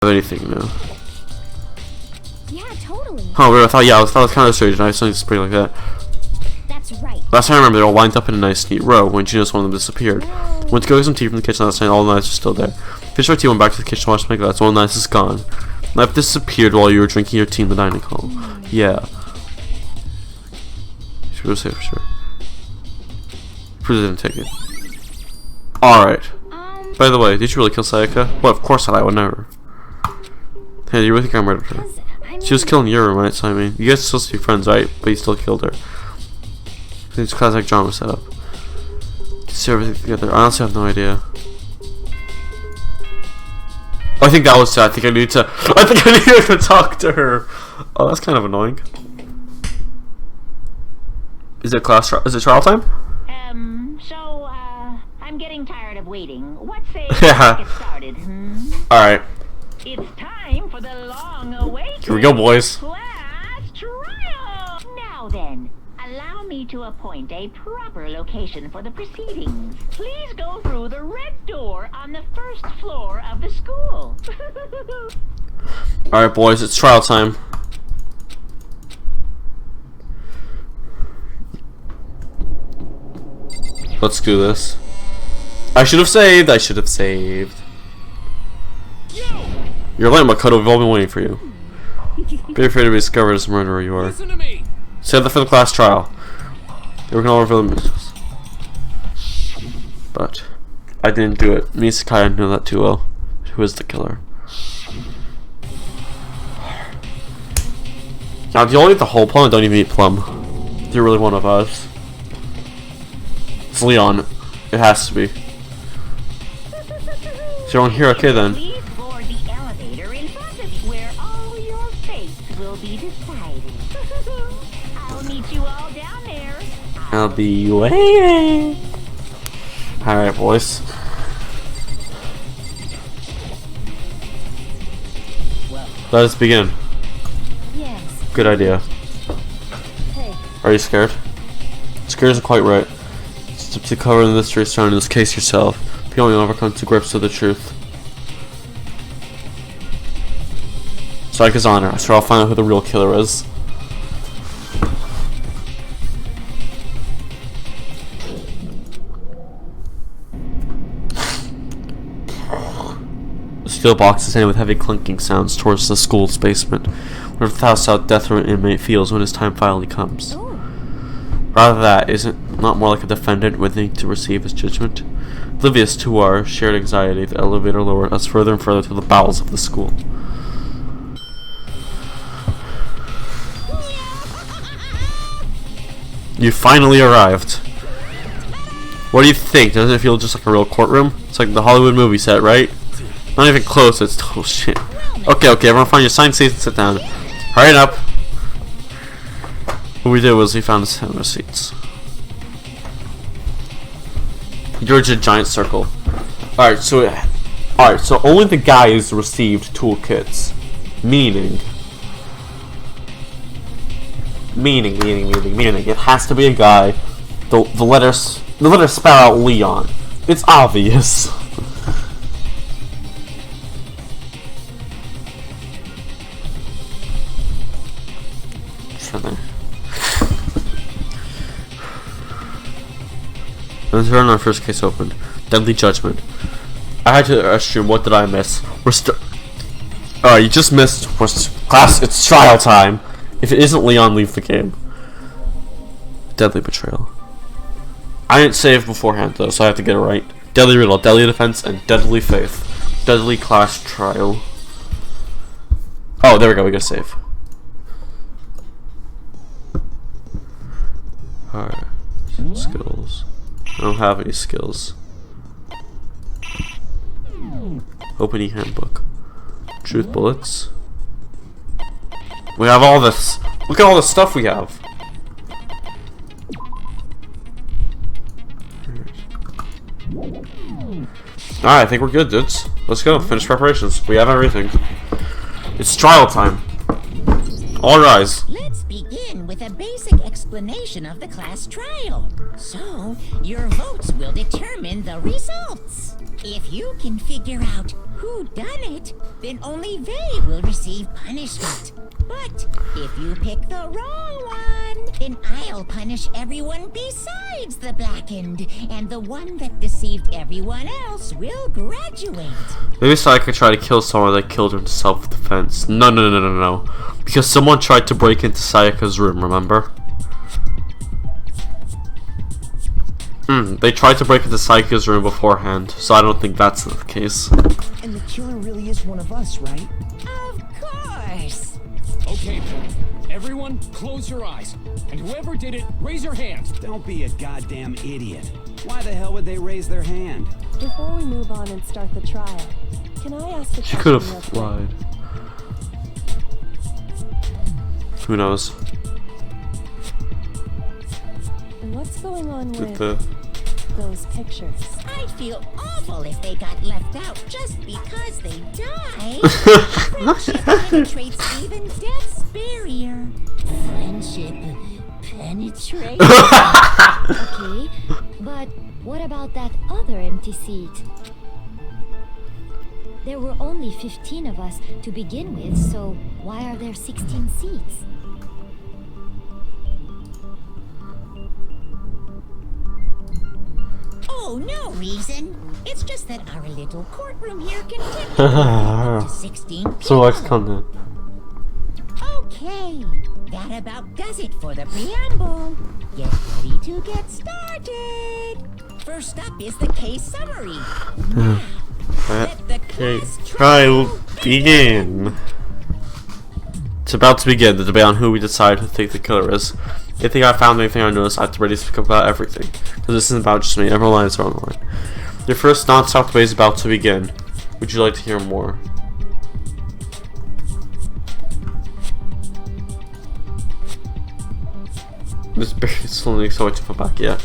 anything new. Yeah, totally. Oh, weird. I thought it was kind of strange. And I saw something pretty like that. That's right. Last time I remember, they all lined up in a nice, neat row when she noticed one of them disappeared. Went to go get some tea from the kitchen last night. All the knives are still there. Finished our tea, went back to the kitchen to wash my glass. All the knives is gone. Knife disappeared while you were drinking your tea in the dining hall. Yeah. She was safe for sure. Prove didn't take it. Alright. By the way, did you really kill Sayaka? Well, of course not. I would never. Hey, you really think I murdered her? She was killing your roommate, so I mean, you guys are supposed to be friends, right? But you still killed her. It's classic drama setup. See everything together. I honestly have no idea. Oh, I think that was it. I think I need to talk to her. Oh, that's kind of annoying. Is it is it trial time? I'm getting tired of waiting. What say Yeah. we get started? Alright. It's time for the long-awaited Here we go, boys. class trial. Now then, allow me to appoint a proper location for the proceedings. Please go through the red door on the first floor of the school. Alright, boys, it's trial time. Let's do this. I should have saved. You're late, Makoto. We've all been waiting for you. Be afraid to be discovered as a murderer you are. Save that for the class trial. We're gonna all reveal the mysteries. But I didn't do it. Me and Sakai know that too well. Who is the killer? Now, do you all eat the whole plum or don't even eat plum? You're really one of us. It's Leon. It has to be. So you're on here, okay then. Please board the elevator in front of you, where all your fates will be decided. I'll meet you all down there. I'll be waiting. Alright, boys. Let us begin. Yes. Good idea. Hey. Are you scared? Scared isn't quite right. Step to cover the mystery surrounding this case yourself. You only ever come to grips with the truth. Sayaka's honor, so I'll find out who the real killer is. The steel box is handed with heavy clinking sounds towards the school's basement, where the thou-south death row inmate feels when his time finally comes. Rather that, isn't not more like a defendant waiting to receive his judgment? Oblivious to our shared anxiety, the elevator lowered us further and further to the bowels of the school. You finally arrived. What do you think? Doesn't it feel just like a real courtroom? It's like the Hollywood movie set, right? Not even close, it's oh shit. Okay, everyone find your assigned seats and sit down. Hurry up. What we did was we found some receipts. You're just a giant circle. Alright, so only the guys received toolkits. Meaning. It has to be a guy. The letters spell out Leon. It's obvious. Let's turn our first case opened. Deadly Judgment. I had to assume, what did I miss? You just missed. Class, it's trial time. If it isn't Leon, leave the game. Deadly Betrayal. I didn't save beforehand though, so I have to get it right. Deadly Riddle, Deadly Defense, and Deadly Faith. Deadly Class Trial. Oh, there we go, we gotta save. Alright. Skills. I don't have any skills. Opening handbook. Truth bullets. We have all this. Look at all the stuff we have. Alright, I think we're good, dudes. Let's go. Finish preparations. We have everything. It's trial time. All rise. Let's begin with a basic explanation of the class trial. So, your votes will determine the results. If you can figure out who done it, then only they will receive punishment. But if you pick the wrong one, then I'll punish everyone besides the blackened, and the one that deceived everyone else will graduate. Maybe Sayaka tried to kill someone that killed her in self-defense. No. Because someone tried to break into Sayaka's room, remember? They tried to break into Sayaka's room beforehand, so I don't think that's the case. And the killer really is one of us, right? Of course. Okay, then. Everyone, close your eyes. And whoever did it, raise your hand. Don't be a goddamn idiot. Why the hell would they raise their hand? Before we move on and start the trial, can I ask a She question? could have real quick? lied. Who knows? What's going on With with the those pictures? I'd feel awful if they got left out just because they died. Friendship penetrates even death's barrier. Friendship penetrates. Okay, but what about that other empty seat? There were only 15 of us to begin with, so why are there 16 seats? Oh, no reason. It's just that our little courtroom here can take up to 16 people. so let's come then. Okay, that about does it for the preamble. Get ready to get started. First up is the case summary. Now, let the class Trial begin. It's about to begin, the debate on who we decide who think the killer is. If you think I found anything I noticed, I have to ready to speak about everything. Because this isn't about just me, everyone lines are on the line. Your first non-stop debate is about to begin. Would you like to hear more? This is only so much to put back, yeah.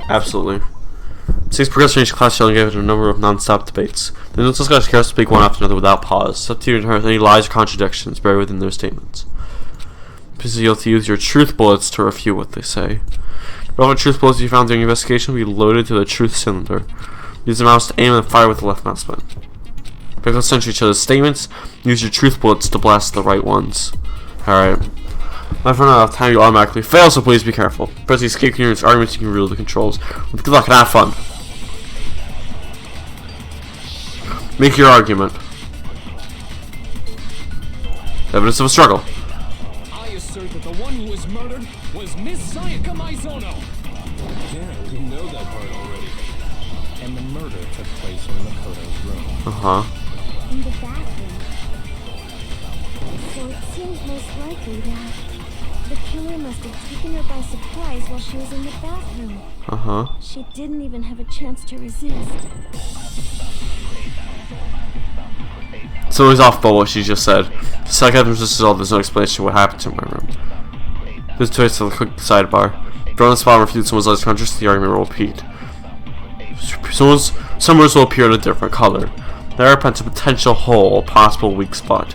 Absolutely. Six progressive each class shall engage in a number of non-stop debates. The notes discuss care to speak one after another without pause. It's up to you to determine any lies or contradictions buried within their statements. Please you'll have to use your truth bullets to refute what they say. Relevant truth bullets you found during your investigation will be loaded to the truth cylinder. Use the mouse to aim and fire with the left mouse button. Pick up each other's statements. Use your truth bullets to blast the right ones. Alright. If I run out of time, you automatically fail, so please be careful. Press the escape key in your arguments, you can rule the controls. Good luck and have fun. Make your argument. Evidence of a struggle. I assert that the one who was murdered was Miss Sayaka Maizono. Yeah, we know that part already. And the murder took place in Makoto's room. In the bathroom. So it seems most likely that the killer must have taken her by surprise while she was in the bathroom. She didn't even have a chance to resist. So he's off by what she just said. Psychiatrist resisted all, there's no explanation of what happened to my room. This twist to the quick sidebar. Thrown on the spot and refutes someone's last conscious, the argument will repeat. Some words will appear in a different color. There are a potential hole, possible weak spot.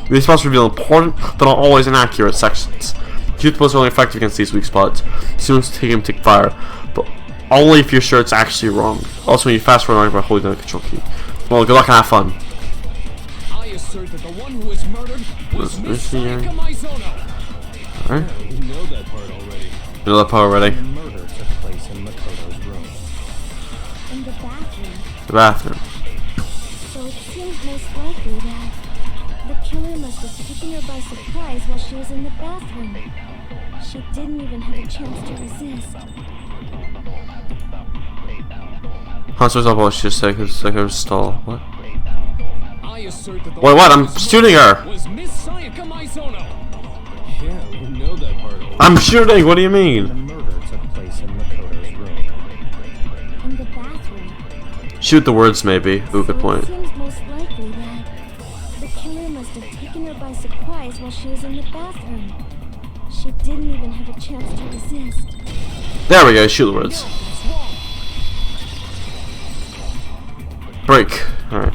These spots reveal important, but not always inaccurate sections. Truth bullets are only effective against these weak spots. Students take him take fire, but only if you're sure it's actually wrong. Also, when you fast forward by holding down the control key. Well, good luck and have fun. I assert that the one who was murdered was Miss Sayaka Maizono. Alright. We know that part already. You know that part already. The murder took place in Makoto's room. In the bathroom. The bathroom. So it seems most likely that the killer must have taken her by surprise while she was in the bathroom. She didn't even have a chance to resist. Hanzo's up what she just said, because like her stall. What? I assert that the Wait, what? one I'm who was shooting her! was Miss Sayaka Maizono. Yeah, we know that part already. I'm shooting! What do you The mean? murder took place in Makoto's room. In the bathroom. Shoot the words, maybe. Ooh, good So point. it seems most likely that the killer must have taken her by surprise while she was in the bathroom. She didn't even have a chance to resist. There we go, shoot the words. Break. Alright.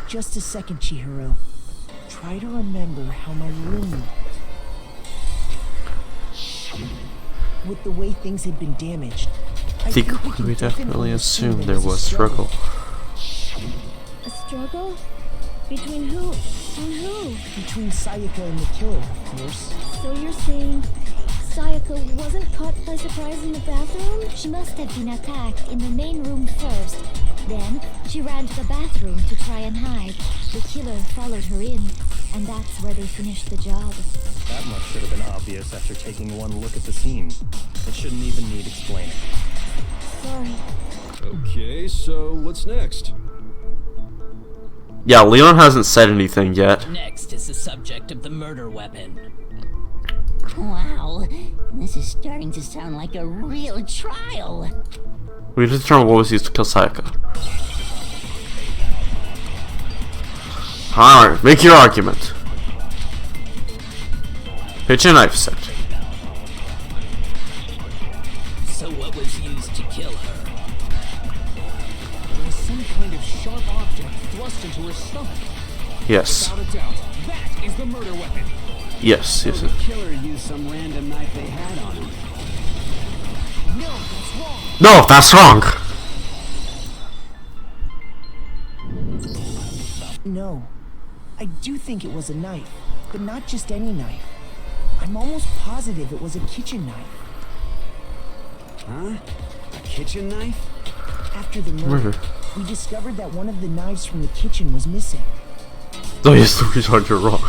Just a second, Chihiro. Try to remember how my room looked. With the way things had been damaged, I I think can we definitely assumed there was struggle. struggle? Between who and who? Between Sayaka and the killer, of course. So you're saying Sayaka wasn't caught by surprise in the bathroom? She must have been attacked in the main room first. Then, she ran to the bathroom to try and hide. The killer followed her in, and that's where they finished the job. That much should have been obvious after taking one look at the scene. It shouldn't even need explaining. Sorry. Okay, so what's next? Yeah, Leon hasn't said anything yet. Next is the subject of the murder weapon. Wow, this is starting to sound like a real trial. We need to determine what was used to kill Sayaka. Alright, make your argument. Pitch a knife set. So what was used to kill her? There was some kind of sharp object thrust into her stomach. Yes. Without a doubt, that is the murder weapon. Yes, yes. The killer used some random knife they had on him. No, that's wrong. No. I do think it was a knife, but not just any knife. I'm almost positive it was a kitchen knife. Huh? A kitchen knife? After the murder, we discovered that one of the knives from the kitchen was missing. Oh yes, the retard, you're wrong.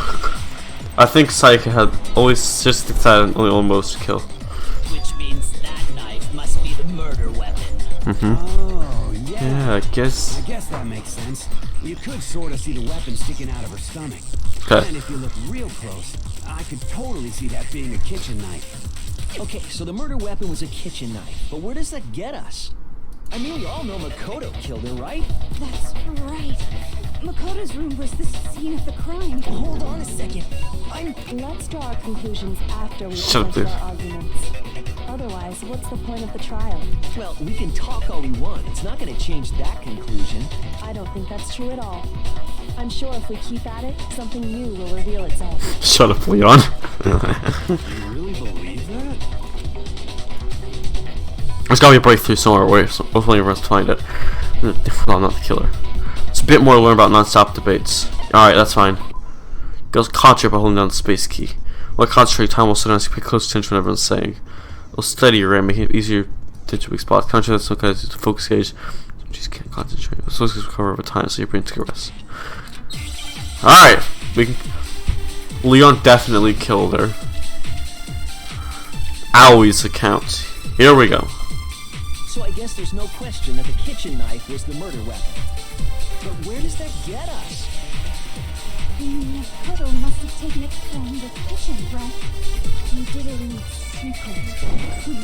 I think Sayaka had always just decided only almost kill. Which means that knife must be the murder weapon. Oh, yeah. Yeah, I guess. I guess that makes sense. You could sort of see the weapon sticking out of her stomach. Okay. And if you look real close, I could totally see that being a kitchen knife. Okay, so the murder weapon was a kitchen knife, but where does that get us? I mean, we all know Makoto killed her, right? That's right. Makoto's room was the scene of the crime. Hold on a second. Let's draw our conclusions after we Shut up, present dude. our arguments. Otherwise, what's the point of the trial? Well, we can talk all we want. It's not going to change that conclusion. I don't think that's true at all. I'm sure if we keep at it, something new will reveal itself. Shut up, Leon. You really believe that? There's gotta be a breakthrough somewhere where hopefully everyone's to find it. Well, not the killer. It's a bit more to learn about non-stop debates. Alright, that's fine. Girls concentrate by holding down the space key. While concentrate, time will sit down and pay close attention to what everyone's saying. It'll steady your aim, making it easier to weak spots. Concentrate so guys to focus gauge. Just can't concentrate. The focus will recover over time, so your brain takes a rest. Alright, we can. Leon definitely killed her. Always account. Here we go. So I guess there's no question that the kitchen knife was the murder weapon. But where does that get us? Makoto must have taken it from the kitchen, right? He did it in secret.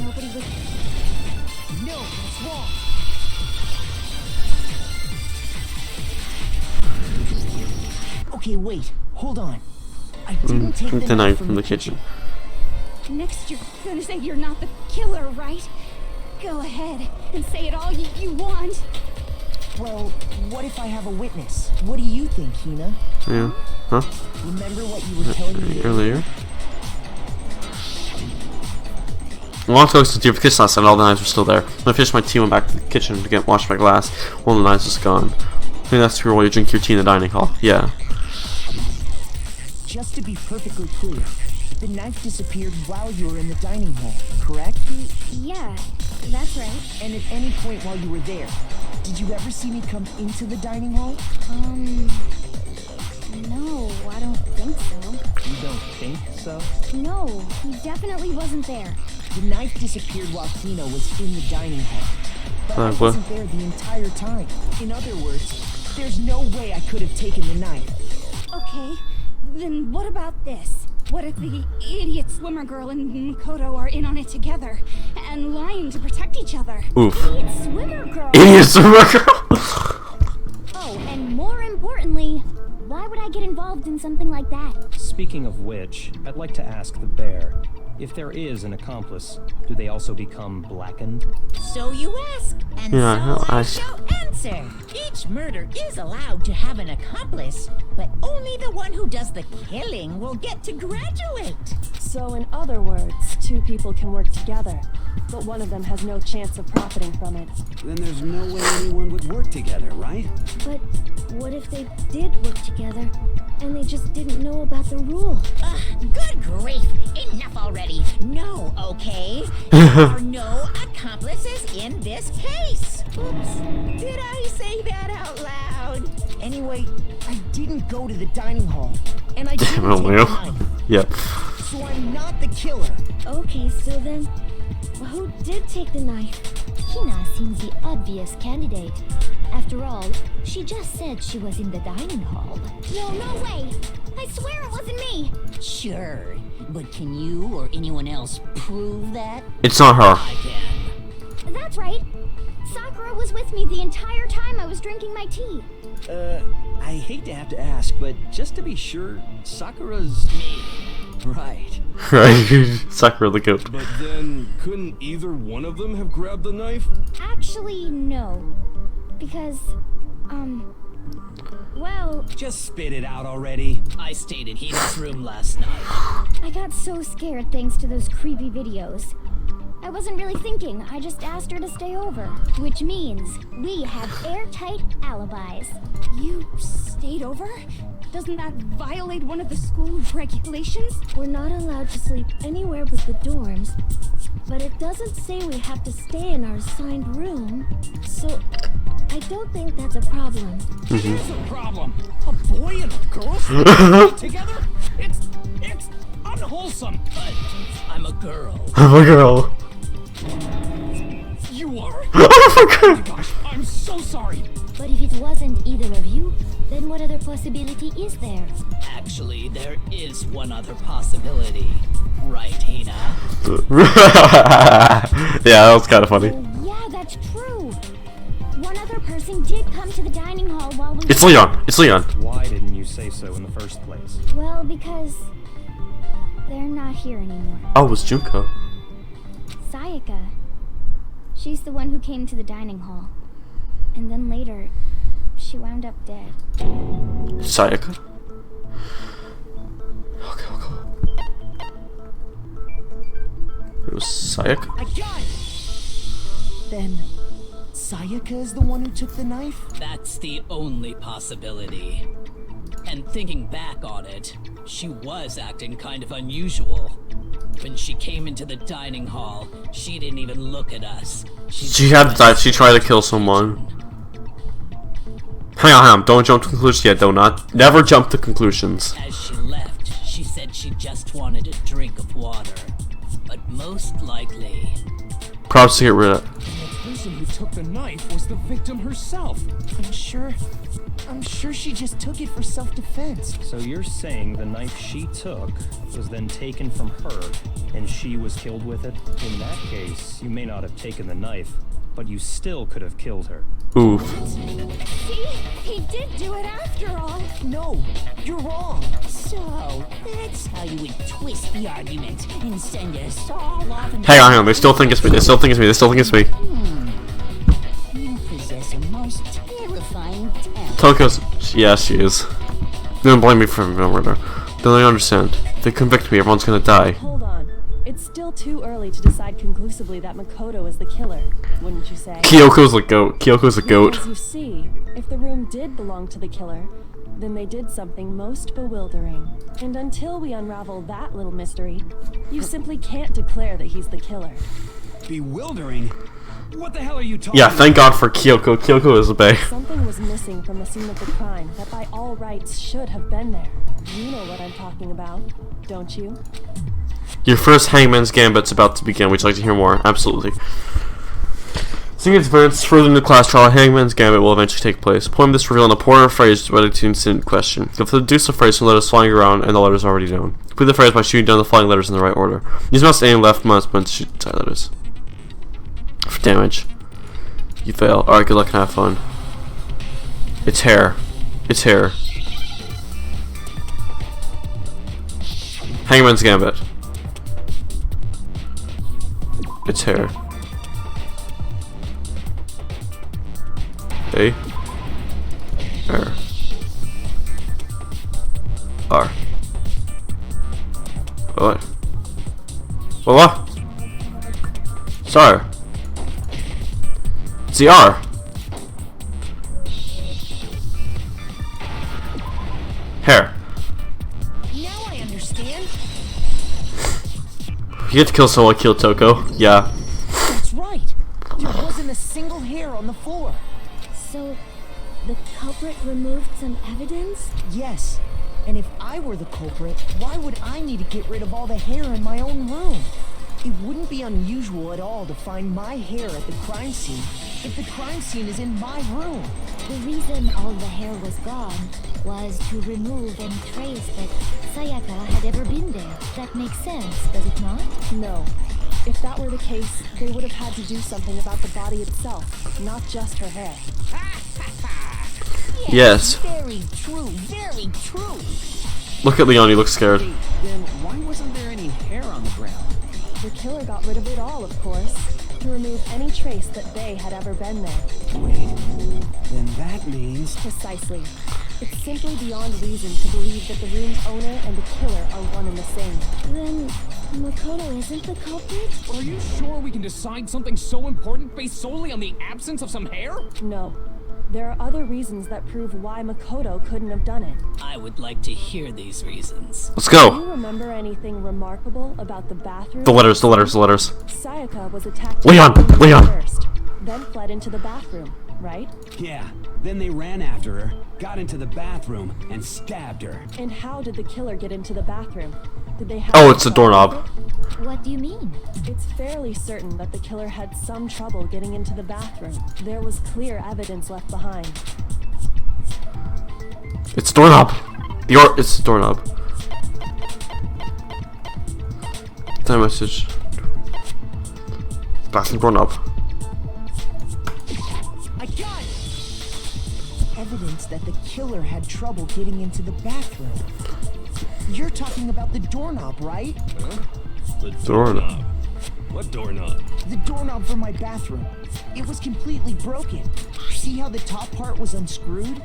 Nobody was... No, that's wrong. Okay, wait. Hold on. I didn't take The knife from the kitchen. Next, you're gonna say you're not the killer, right? Go ahead and say it all you want. Well, what if I have a witness? What do you think, Hina? Yeah. Huh? Remember what you were telling me Earlier? I want to go to the kitchen last night, all the knives were still there. When I finished my tea, went back to the kitchen to get washed my glass. One of the knives was gone. I think that's true while you drink your tea in the dining hall. Yeah. Just to be perfectly clear, the knife disappeared while you were in the dining hall, correct? Yeah, that's right. And at any point while you were there, did you ever see me come into the dining hall? No, I don't think so. You don't think so? No, he definitely wasn't there. The knife disappeared while Hina was in the dining hall. But I what? wasn't there the entire time. In other words, there's no way I could have taken the knife. Okay, then what about this? What if the idiot swimmer girl and Makoto are in on it together and lying to protect each other? Oof. Idiot swimmer girl! Idiot swimmer girl! Oh, and more importantly, why would I get involved in something like that? Speaking of which, I'd like to ask the bear, if there is an accomplice, do they also become blackened? So you ask, and Yeah, so no, I shall answer. Each murder is allowed to have an accomplice, but only the one who does the killing will get to graduate. So in other words, two people can work together. but one of them has no chance of profiting from it. Then there's no way anyone would work together, right? But what if they did work together and they just didn't know about the rule? Good grief! Enough already. No, okay? There are no accomplices in this case. Oops. Did I say that out loud? Anyway, I didn't go to the dining hall, and I didn't Damn it, take Leo. the knife, Yep. so I'm not the killer. Okay, so then, who did take the knife? Hina seems the obvious candidate. After all, she just said she was in the dining hall. No way! I swear it wasn't me! Sure, but can you or anyone else prove that? It's not her. I can. That's right. Sakura was with me the entire time I was drinking my tea. I hate to have to ask, but just to be sure, Sakura's Me. right. Right. Sakura the goat. But then, couldn't either one of them have grabbed the knife? Actually, no. Because, well, Just spit it out already. I stayed in Hina's room last night. I got so scared thanks to those creepy videos. I wasn't really thinking, I just asked her to stay over. Which means we have airtight alibis. You stayed over? Doesn't that violate one of the school regulations? We're not allowed to sleep anywhere but the dorms. But it doesn't say we have to stay in our assigned room. So, I don't think that's a problem. Here's the problem. A boy and a girl sleeping together? It's unwholesome. But I'm a girl. I'm a girl. You are? Oh my god. Gosh, I'm so sorry. But if it wasn't either of you, then what other possibility is there? Actually, there is one other possibility. Right, Hina? Yeah, that was kind of funny. Oh, yeah, that's true. One other person did come to the dining hall while we It's Leon. It's Leon. Why didn't you say so in the first place? Well, because they're not here anymore. Oh, it was Junko. Sayaka. She's the one who came to the dining hall. And then later, she wound up dead. Sayaka? Okay. It was Sayaka? I got it! Then, Sayaka is the one who took the knife? That's the only possibility. And thinking back on it, she was acting kind of unusual. When she came into the dining hall, she didn't even look at us. She had to die. She tried to kill someone. Hang on. Don't jump to conclusions yet, though. Never jump to conclusions. As she left, she said she just wanted a drink of water. But most likely... Props to get rid of. The person who took the knife was the victim herself. I'm sure she just took it for self-defense. So you're saying the knife she took was then taken from her, and she was killed with it? In that case, you may not have taken the knife, but you still could have killed her. Oof. See? He did do it after all. No, you're wrong. So, that's how you would twist the argument and send us all off in Hang on. They still think it's me. They still think it's me. You possess a most terrifying talent. Toko's. Yeah, she is. Don't blame me for murder. Don't I understand? If they convict me, everyone's gonna die. Hold on. It's still too early to decide conclusively that Makoto is the killer, wouldn't you say? Kyoko's the goat. Kyoko's the goat. As you see, if the room did belong to the killer, then they did something most bewildering. And until we unravel that little mystery, you simply can't declare that he's the killer. Bewildering? What the hell are you talking Yeah, about? thank God for Kyoko. Kyoko is the bae. Something was missing from the scene of the crime that by all rights should have been there. You know what I'm talking about, don't you? Your first Hangman's Gambit's about to begin. Would you like to hear more? Absolutely. Seeing its events further in the class trial, Hangman's Gambit will eventually take place. Poem this reveal an important phrase related to the incident in question. You'll deduce the phrase from letters flying around and the letters already known. Complete the phrase by shooting down the flying letters in the right order. Use mouse aim left mouse button to shoot the side letters. For damage. You fail. Alright, good luck and have fun. It's hair. It's hair. Hangman's Gambit. It's hair. A. R. R. What? What? Sorry. It's the R. Hair. Now I understand. You get to kill someone, kill Toko. Yeah. That's right. There wasn't a single hair on the floor. So, the culprit removed some evidence? Yes. And if I were the culprit, why would I need to get rid of all the hair in my own room? It wouldn't be unusual at all to find my hair at the crime scene if the crime scene is in my room. The reason all the hair was gone was to remove any trace that Sayaka had ever been there. That makes sense, does it not? No. If that were the case, they would have had to do something about the body itself, not just her hair. Yes. Very true, very true. Look at Leon, he looks scared. Then why wasn't there any hair on the ground? The killer got rid of it all, of course, to remove any trace that they had ever been there. Wait, then that means... Precisely. It's simply beyond reason to believe that the room's owner and the killer are one and the same. Then, Makoto isn't the culprit? Are you sure we can decide something so important based solely on the absence of some hair? No. There are other reasons that prove why Makoto couldn't have done it. I would like to hear these reasons. Let's Do go. you remember anything remarkable about the bathroom? The letters. Sayaka was attacked Leon, in the room Leon. first, then fled into the bathroom, right? Yeah, then they ran after her, got into the bathroom, and stabbed her. And how did the killer get into the bathroom? Did they have Oh, it's a doorknob. What do you mean? It's fairly certain that the killer had some trouble getting into the bathroom. There was clear evidence left behind. It's a doorknob. It's a doorknob. Time message. Bathroom doorknob. I got it! Evidence that the killer had trouble getting into the bathroom. You're talking about the doorknob, right? Huh? The Doorknob. What doorknob? The doorknob for my bathroom. It was completely broken. See how the top part was unscrewed?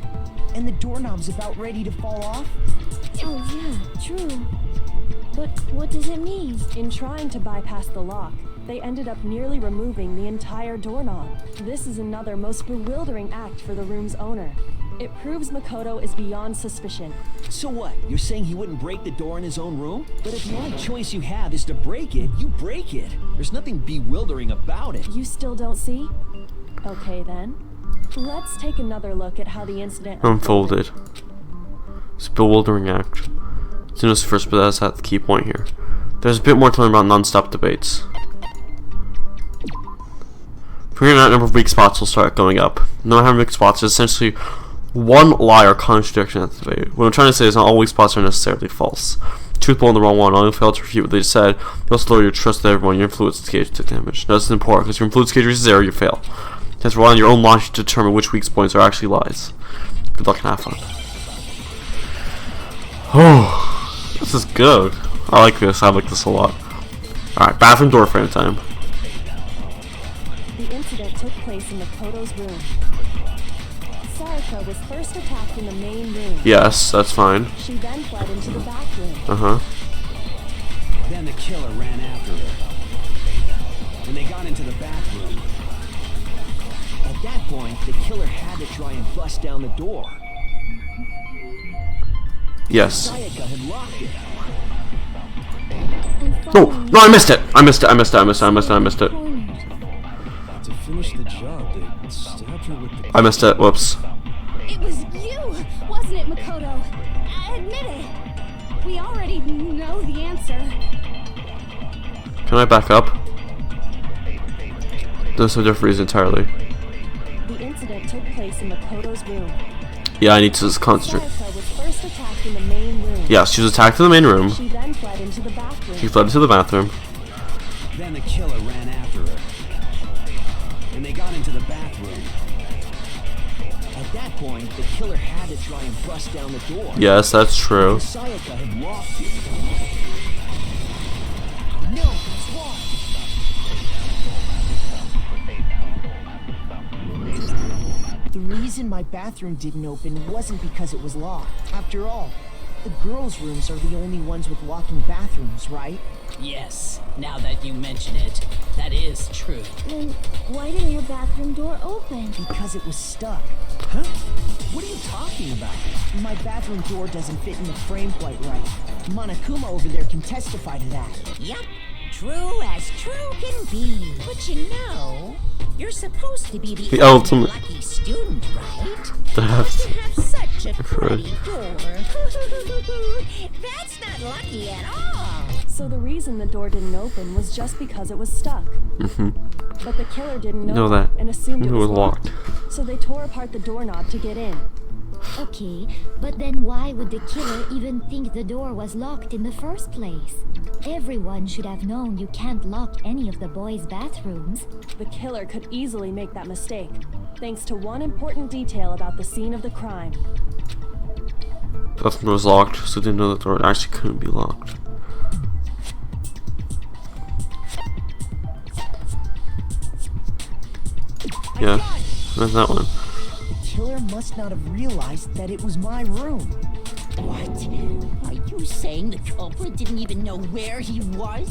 And the doorknob's about ready to fall off? Oh yeah, true. But what does it mean? In trying to bypass the lock, they ended up nearly removing the entire doorknob. This is another most bewildering act for the room's owner. It proves Makoto is beyond suspicion. So what? You're saying he wouldn't break the door in his own room? But if the only choice you have is to break it, you break it. There's nothing bewildering about it. You still don't see? Okay then. Let's take another look at how the incident Unfolded. It's a bewildering act. It's in his first, but that's at the key point here. There's a bit more to learn about non-stop debates. From here, that number of weak spots will start going up. No matter how many weak spots, it's essentially one lie or contradiction at the debate. What I'm trying to say is not all weak spots are necessarily false. Truthful in the wrong one, only fail to refute what they said. You also lower your trust with everyone, your influence gauge to damage. Now, this is important, because your influence gauge reaches 0, you fail. You have to rely on your own logic to determine which weak points are actually lies. Good luck and have fun. Oh, this is good. I like this a lot. Alright, bathroom door frame time. The incident took place in Makoto's room. Sayaka was first attacked in the main room. Yes, that's fine. She then fled into the bathroom. Then the killer ran after her. And they got into the bathroom. At that point, the killer had to try and bust down the door. Yes. Sayaka had locked it. No, I missed it. I missed it. To finish the job, they stabbed her with the... I missed it. Whoops. It was you, wasn't it, Makoto? Admit it. We already know the answer. Can I back up? There's a different reason entirely. The incident took place in Makoto's room. Yeah, I need to just concentrate. Sayaka was first attacked in the main room. Yeah, she was attacked in the main room. She then fled into the bathroom. She fled into the bathroom. Then the killer ran after her. And they got into the bathroom. At that point, the killer had to try and bust down the door. Yes, that's true. Sayaka had locked it. No, it's wrong. The reason my bathroom didn't open wasn't because it was locked. After all, The girls' rooms are the only ones with walking bathrooms, right? Yes, now that you mention it, that is true. Then why didn't your bathroom door open? Because it was stuck. Huh? What are you talking about? My bathroom door doesn't fit in the frame quite right. Monokuma over there can testify to that. Yup, true as true can be. But you know, you're supposed to be the ultimate lucky student, right? to have To have such a Right. pretty door. That's not lucky at all. So the reason the door didn't open was just because it was stuck. But the killer didn't know that. and assumed it was locked. So they tore apart the doorknob to get in. Okay, but then why would the killer even think the door was locked in the first place? Everyone should have known you can't lock any of the boys' bathrooms. The killer could easily make that mistake, thanks to one important detail about the scene of the crime. The bathroom door was locked, so they didn't know the door actually couldn't be locked. Yeah, that's that one. The killer must not have realized that it was my room. What? Are you saying the culprit didn't even know where he was?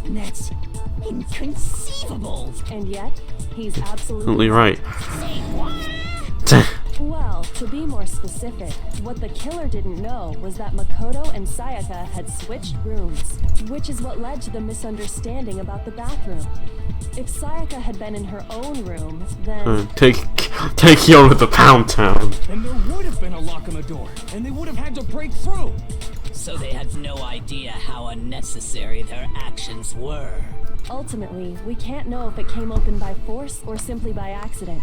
That's inconceivable. And yet, he's absolutely Absolutely right. Say what? Well, to be more specific, what the killer didn't know was that Makoto and Sayaka had switched rooms, which is what led to the misunderstanding about the bathroom. If Sayaka had been in her own room, then... Take you with the Pound Town. And there would have been a lock on the door, and they would have had to break through. So they had no idea how unnecessary their actions were. Ultimately, we can't know if it came open by force or simply by accident.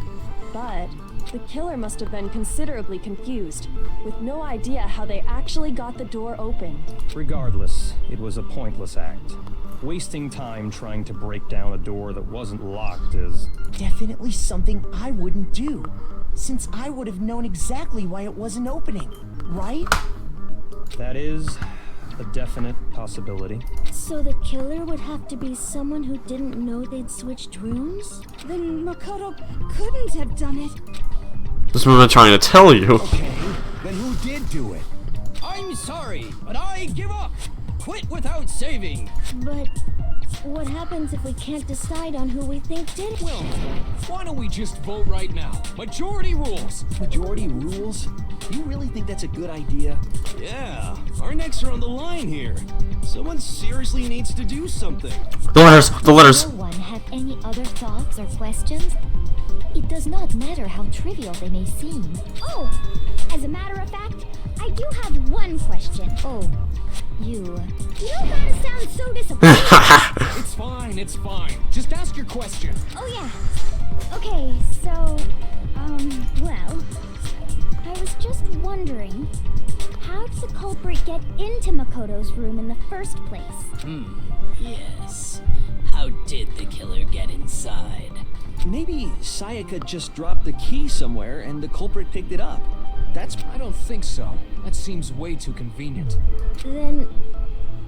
But the killer must have been considerably confused, with no idea how they actually got the door open. Regardless, it was a pointless act. Wasting time trying to break down a door that wasn't locked is... Definitely something I wouldn't do, since I would have known exactly why it wasn't opening, right? That is a definite possibility. So the killer would have to be someone who didn't know they'd switched rooms? Then Makoto couldn't have done it. This is what I'm trying to tell you. Okay, then who did do it? I'm sorry, but I give up. Quit without saving. But what happens if we can't decide on who we think did it? Well, why don't we just vote right now? Majority rules. Majority rules? You really think that's a good idea? Yeah, our necks are on the line here. Someone seriously needs to do something. The letters. No one have any other thoughts or questions? It does not matter how trivial they may seem. Oh, as a matter of fact, I do have one question. Oh, you... You gotta sound so disappointed. It's fine. Just ask your question. Oh yeah. Okay, so, well, I was just wondering, how did the culprit get into Makoto's room in the first place? Yes. How did the killer get inside? Maybe Sayaka just dropped the key somewhere and the culprit picked it up. I don't think so. That seems way too convenient. Then,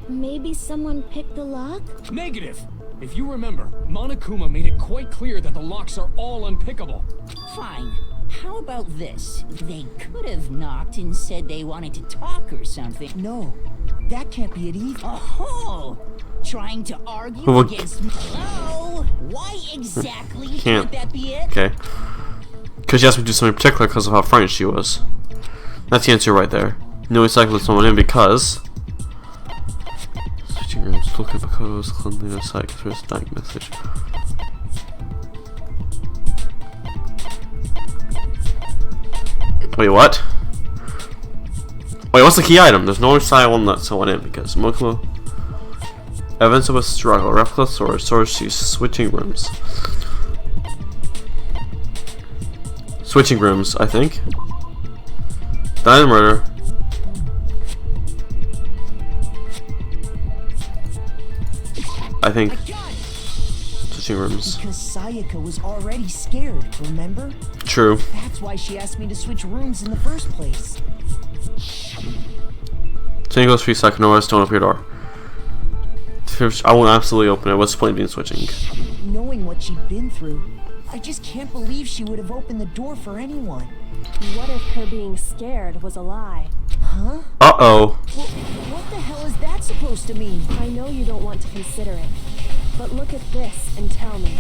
maybe someone picked the lock? Negative. If you remember, Monokuma made it quite clear that the locks are all unpickable. Fine. How about this? They could have knocked and said they wanted to talk or something. No, that can't be it either. Oh, trying to argue Well, against me. Hello? Why exactly Can't. can't that be it? Okay. Because she asked me to do something particular because of how frightened she was. That's the answer right there. No, it's likely to let someone in because... Switching rooms, look at Makoto's cleanliness site, first dying message. Wait, what? Wait, what's the key item? There's no sign won't let someone in because Monokuma... Evidence of a struggle, replica sword, she's switching rooms. Switching rooms, I think. Died in murder. I think. Switching rooms. Because Sayaka was already scared, remember? True. That's why she asked me to switch rooms in the first place. Chain goes free second notice, don't open your door. I won't absolutely open it. What's the point of being switching? Knowing what she'd been through, I just can't believe she would have opened the door for anyone. What if her being scared was a lie? Huh? Uh-oh. What the hell is that supposed to mean? I know you don't want to consider it, but look at this and tell me.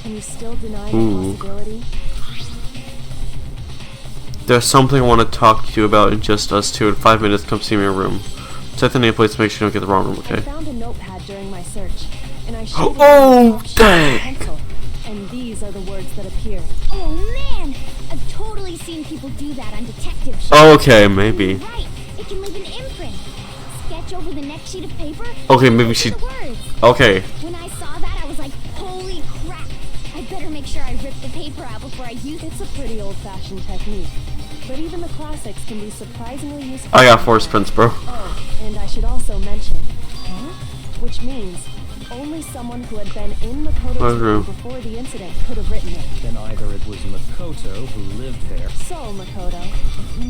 Can you still deny the possibility? There's something I want to talk to you about in just us two. In 5 minutes, come see me in your room. Check the nameplates to make sure you don't get the wrong room, I okay? found a notepad during my search, and I showed Oh, you dang! pencil, and these are the words that appeared. Oh man! I've totally seen people do that on detective shows. Okay, maybe. Right. It can leave an imprint. Sketch over the next sheet of paper. Okay, maybe look she... at the words. Okay. When I saw that, I was like, holy crap! I better make sure I rip the paper out before I use it. It's a pretty old-fashioned technique, but even the classics can be surprisingly useful. I got force prints, bro. Oh, and I should also mention, which means only someone who had been in Makoto's room before the incident could have written it. Then either it was Makoto who lived there. So, Makoto,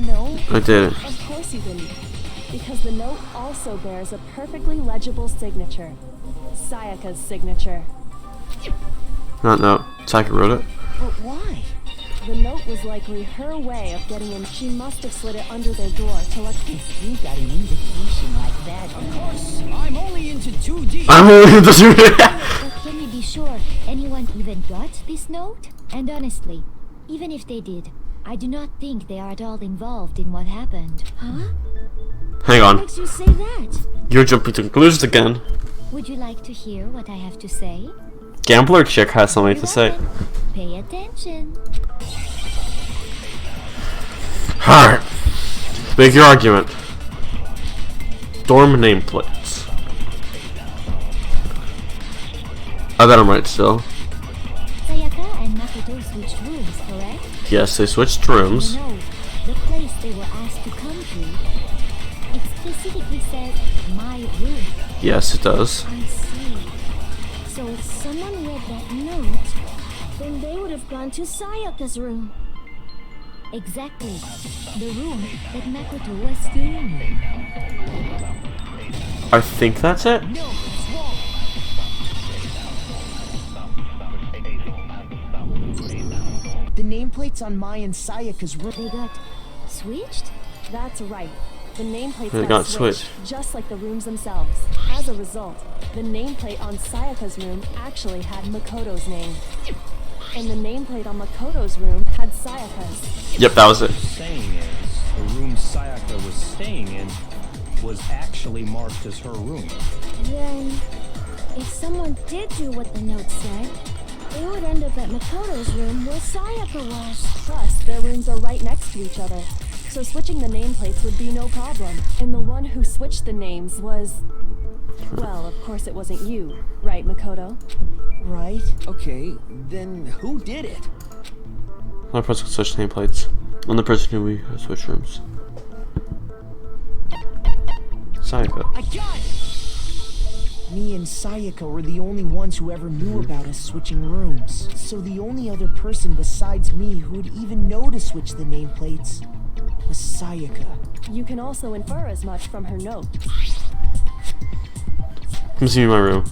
no, I did it. of course you didn't, because the note also bears a perfectly legible signature, Sayaka's signature. Not no. Sayaka wrote it. But why? The note was likely her way of getting in. She must have slid it under their door to let If you got an invitation like that, Of course, I'm only into 2D. I'm only the But can we be sure anyone even got this note? And honestly, even if they did, I do not think they are at all involved in what happened. Huh? Hang What on. makes you say that? You're jumping to conclusions again. Would you like to hear what I have to say? Gambler chick has something to say. Pay attention. Alright. Make your argument. Dorm nameplates. I bet I'm right still. Sayaka and Makoto switched rooms, correct? Yes, they switched rooms. You know, the place they were asked to come to, it specifically says my room. Yes, it does. I see. So if someone read that note, then they would have gone to Sayaka's room. Exactly. The room that Makoto was staying in. I think that's it. The nameplates on Mai and Sayaka's room. They got switched? That's right. The nameplates They got got switched, switched. just like the rooms themselves. As a result, the nameplate on Sayaka's room actually had Makoto's name. And the nameplate on Makoto's room had Sayaka's. Yep, that was it. Saying is, the room Sayaka was staying in was actually marked as her room. Then, if someone did do what the note said, they would end up at Makoto's room where Sayaka was. Plus, their rooms are right next to each other, so switching the nameplates would be no problem. And the one who switched the names was... Well, of course it wasn't you, right, Makoto? Right? Okay, then who did it? My person can switch nameplates. I'm the person who we switch rooms. Sayaka. I got it! Me and Sayaka were the only ones who ever knew about us switching rooms. So the only other person besides me who would even know to switch the nameplates was Sayaka. You can also infer as much from her note. Come see me in my room.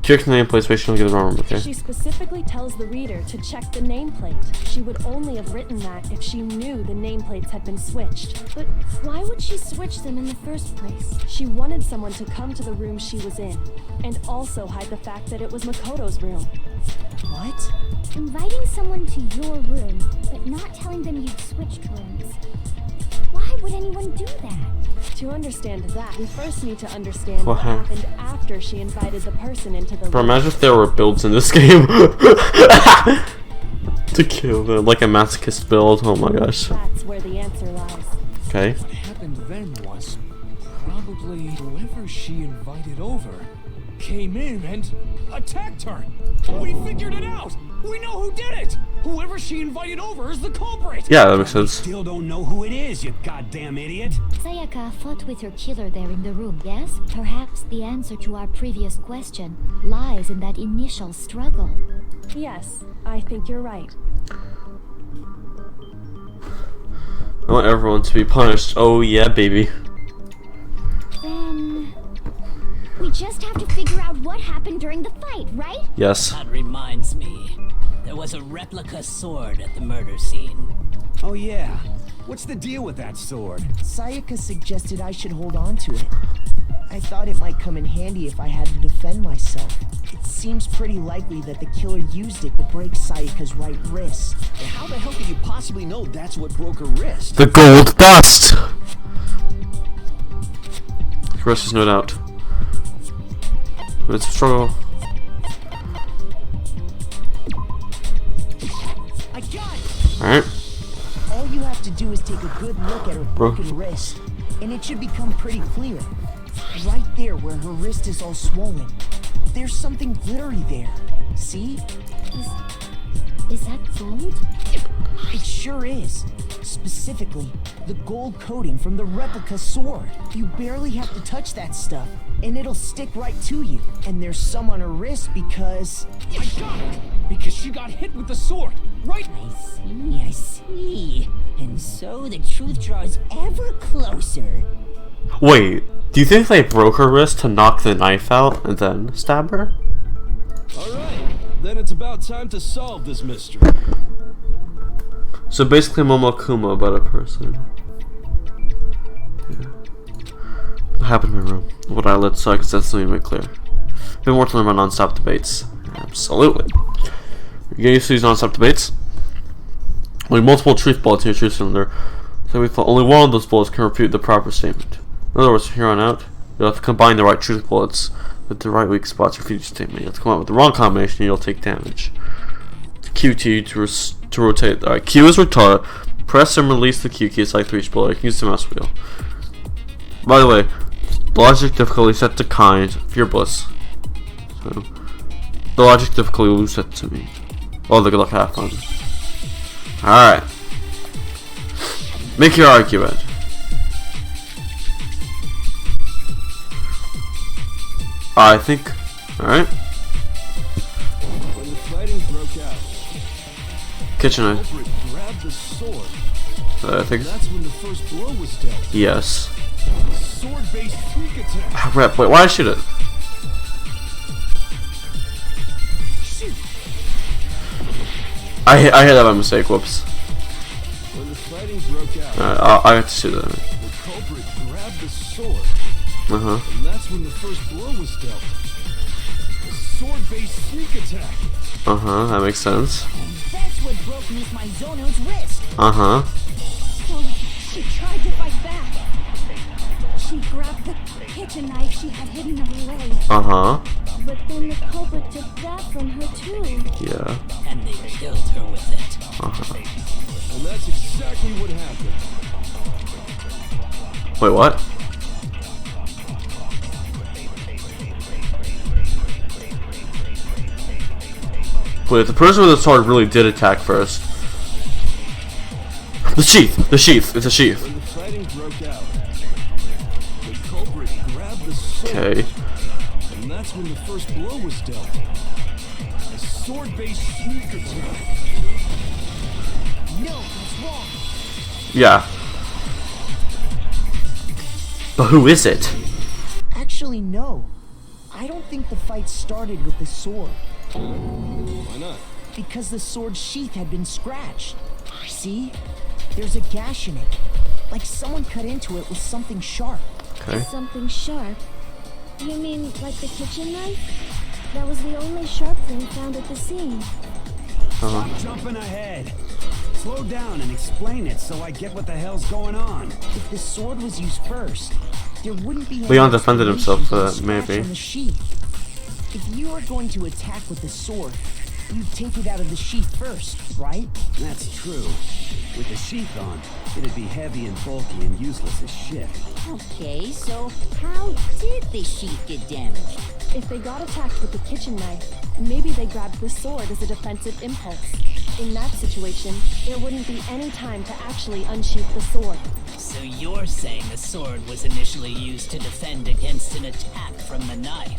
Check the nameplates, make sure you don't get the wrong room, okay? She specifically tells the reader to check the nameplate. She would only have written that if she knew the nameplates had been switched. But why would she switch them in the first place? She wanted someone to come to the room she was in, and also hide the fact that it was Makoto's room. What? Inviting someone to your room, but not telling them you'd switched rooms. Why would anyone do that? To understand that, we first need to understand what Wow. happened after she invited the person into the Bro, room. imagine if there were builds in this game. To kill them, like a masochist build, oh my gosh. That's where the answer lies. Okay. What happened then was probably whoever she invited over came in and attacked her. We figured it out. We know who did it. Whoever she invited over is the culprit. Yeah, that makes sense. Still don't know who it is, you goddamn idiot. Sayaka fought with her killer there in the room, yes? Perhaps the answer to our previous question lies in that initial struggle. Yes, I think you're right. I want everyone to be punished. Oh yeah, baby. Then... we just have to figure out what happened during the fight, right? Yes. That reminds me. There was a replica sword at the murder scene. Oh yeah, What's the deal with that sword? Sayaka suggested I should hold on to it. I thought it might come in handy if I had to defend myself. It seems pretty likely that the killer used it to break Sayaka's right wrist. And how the hell could you possibly know that's what broke her wrist? The gold dust! Rest is no doubt. But it's a struggle. I got it! Alright. All you have to do is take a good look at her broken wrist, and it should become pretty clear. Right there where her wrist is all swollen, there's something glittery there. See? Is that gold? It sure is. Specifically, the gold coating from the replica sword. You barely have to touch that stuff, and it'll stick right to you. And there's some on her wrist because... I got it! Because she got hit with the sword, right? I see. And so the truth draws ever closer. Wait, do you think they broke her wrist to knock the knife out and then stab her? Alright, then it's about time to solve this mystery. So basically Momokuma about a person. Yeah. What happened in my room? What I let suck is definitely made clear. Been working on my non-stop debates. Absolutely. You get used to these non-stop debates. Only multiple truth bullets in your truth cylinder. So we thought only one of those bullets can refute the proper statement. In other words, from here on out, you'll have to combine the right truth bullets with the right weak spots to refute your statement. You have to come up with the wrong combination and you'll take damage. QT to rotate. Alright, Q is retard. Press and release the Q key. It's like 3 each bullet. You can use the mouse wheel. By the way, logic difficulty set to kind. Fearless. So, the logic difficulty will be set to me. Oh, look at the half fun. Alright. Make your argument. I think. Alright. When the fighting broke out, Kitchen knife. culprit grabbed the sword. I think. That's when the first blow was dealt. Yes. Sword-based sneak attack. Rep, wait, why did I shoot it? I hit that by mistake, whoops. When the fighting broke out, Alright, I have to shoot that. the culprit grabbed the sword. Uh-huh. And that's when the first blow was dealt. A sword-based sneak attack. Uh-huh, that makes sense. That's what broke Miss Maizono's wrist. Uh-huh. She tried to fight back. She grabbed the kitchen knife she had hidden away. Uh-huh. But then the culprit took that from her too. Yeah. And they killed her with it. Uh-huh. And that's exactly what happened. Wait, what? Wait, the person with the sword really did attack first. The sheath! The sheath! It's a sheath. When the fighting broke out, the culprit grabbed the sword. Okay. And that's when the first blow was dealt. A sword-based sneak attack. No, that's wrong. Yeah. But who is it? Actually, no. I don't think the fight started with the sword. Why not? Because the sword's sheath had been scratched. See? There's a gash in it. Like someone cut into it with something sharp. Okay. Something sharp? You mean like the kitchen knife? That was the only sharp thing found at the scene. Stop jumping ahead. Slow down and explain it so I get what the hell's going on. If the sword was used first, there wouldn't be any Leon defended himself for that, explanation for the scratch maybe. on the sheath. If you are going to attack with the sword, you'd take it out of the sheath first, right? That's true. With the sheath on, it'd be heavy and bulky and useless as shit. Okay, so how did the sheath get damaged? If they got attacked with the kitchen knife, maybe they grabbed the sword as a defensive impulse. In that situation, there wouldn't be any time to actually unsheath the sword. So you're saying the sword was initially used to defend against an attack from the knife?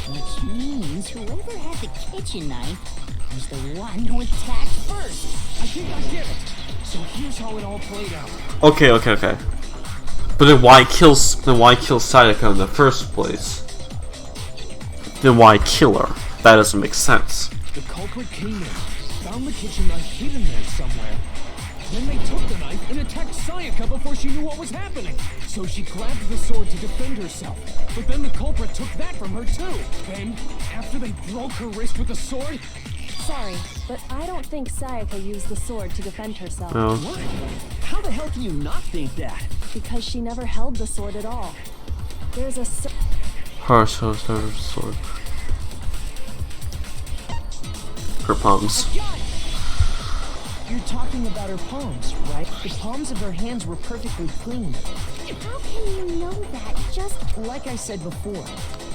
Which means whoever had the kitchen knife was the one who attacked first. I think I get it. So here's how it all played out. Okay. But then why kill Sayaka in the first place? Then why kill her? That doesn't make sense. The culprit came in, found the kitchen knife hidden there somewhere, Then they took the knife and attacked Sayaka before she knew what was happening. So she grabbed the sword to defend herself. But then the culprit took that from her too. Then, after they broke her wrist with the sword... Sorry, but I don't think Sayaka used the sword to defend herself. No. What? How the hell can you not think that? Because she never held the sword at all. There's a Her sword. Her palms. You're talking about her palms, right? The palms of her hands were perfectly clean. How can you know that? Just Like I said before,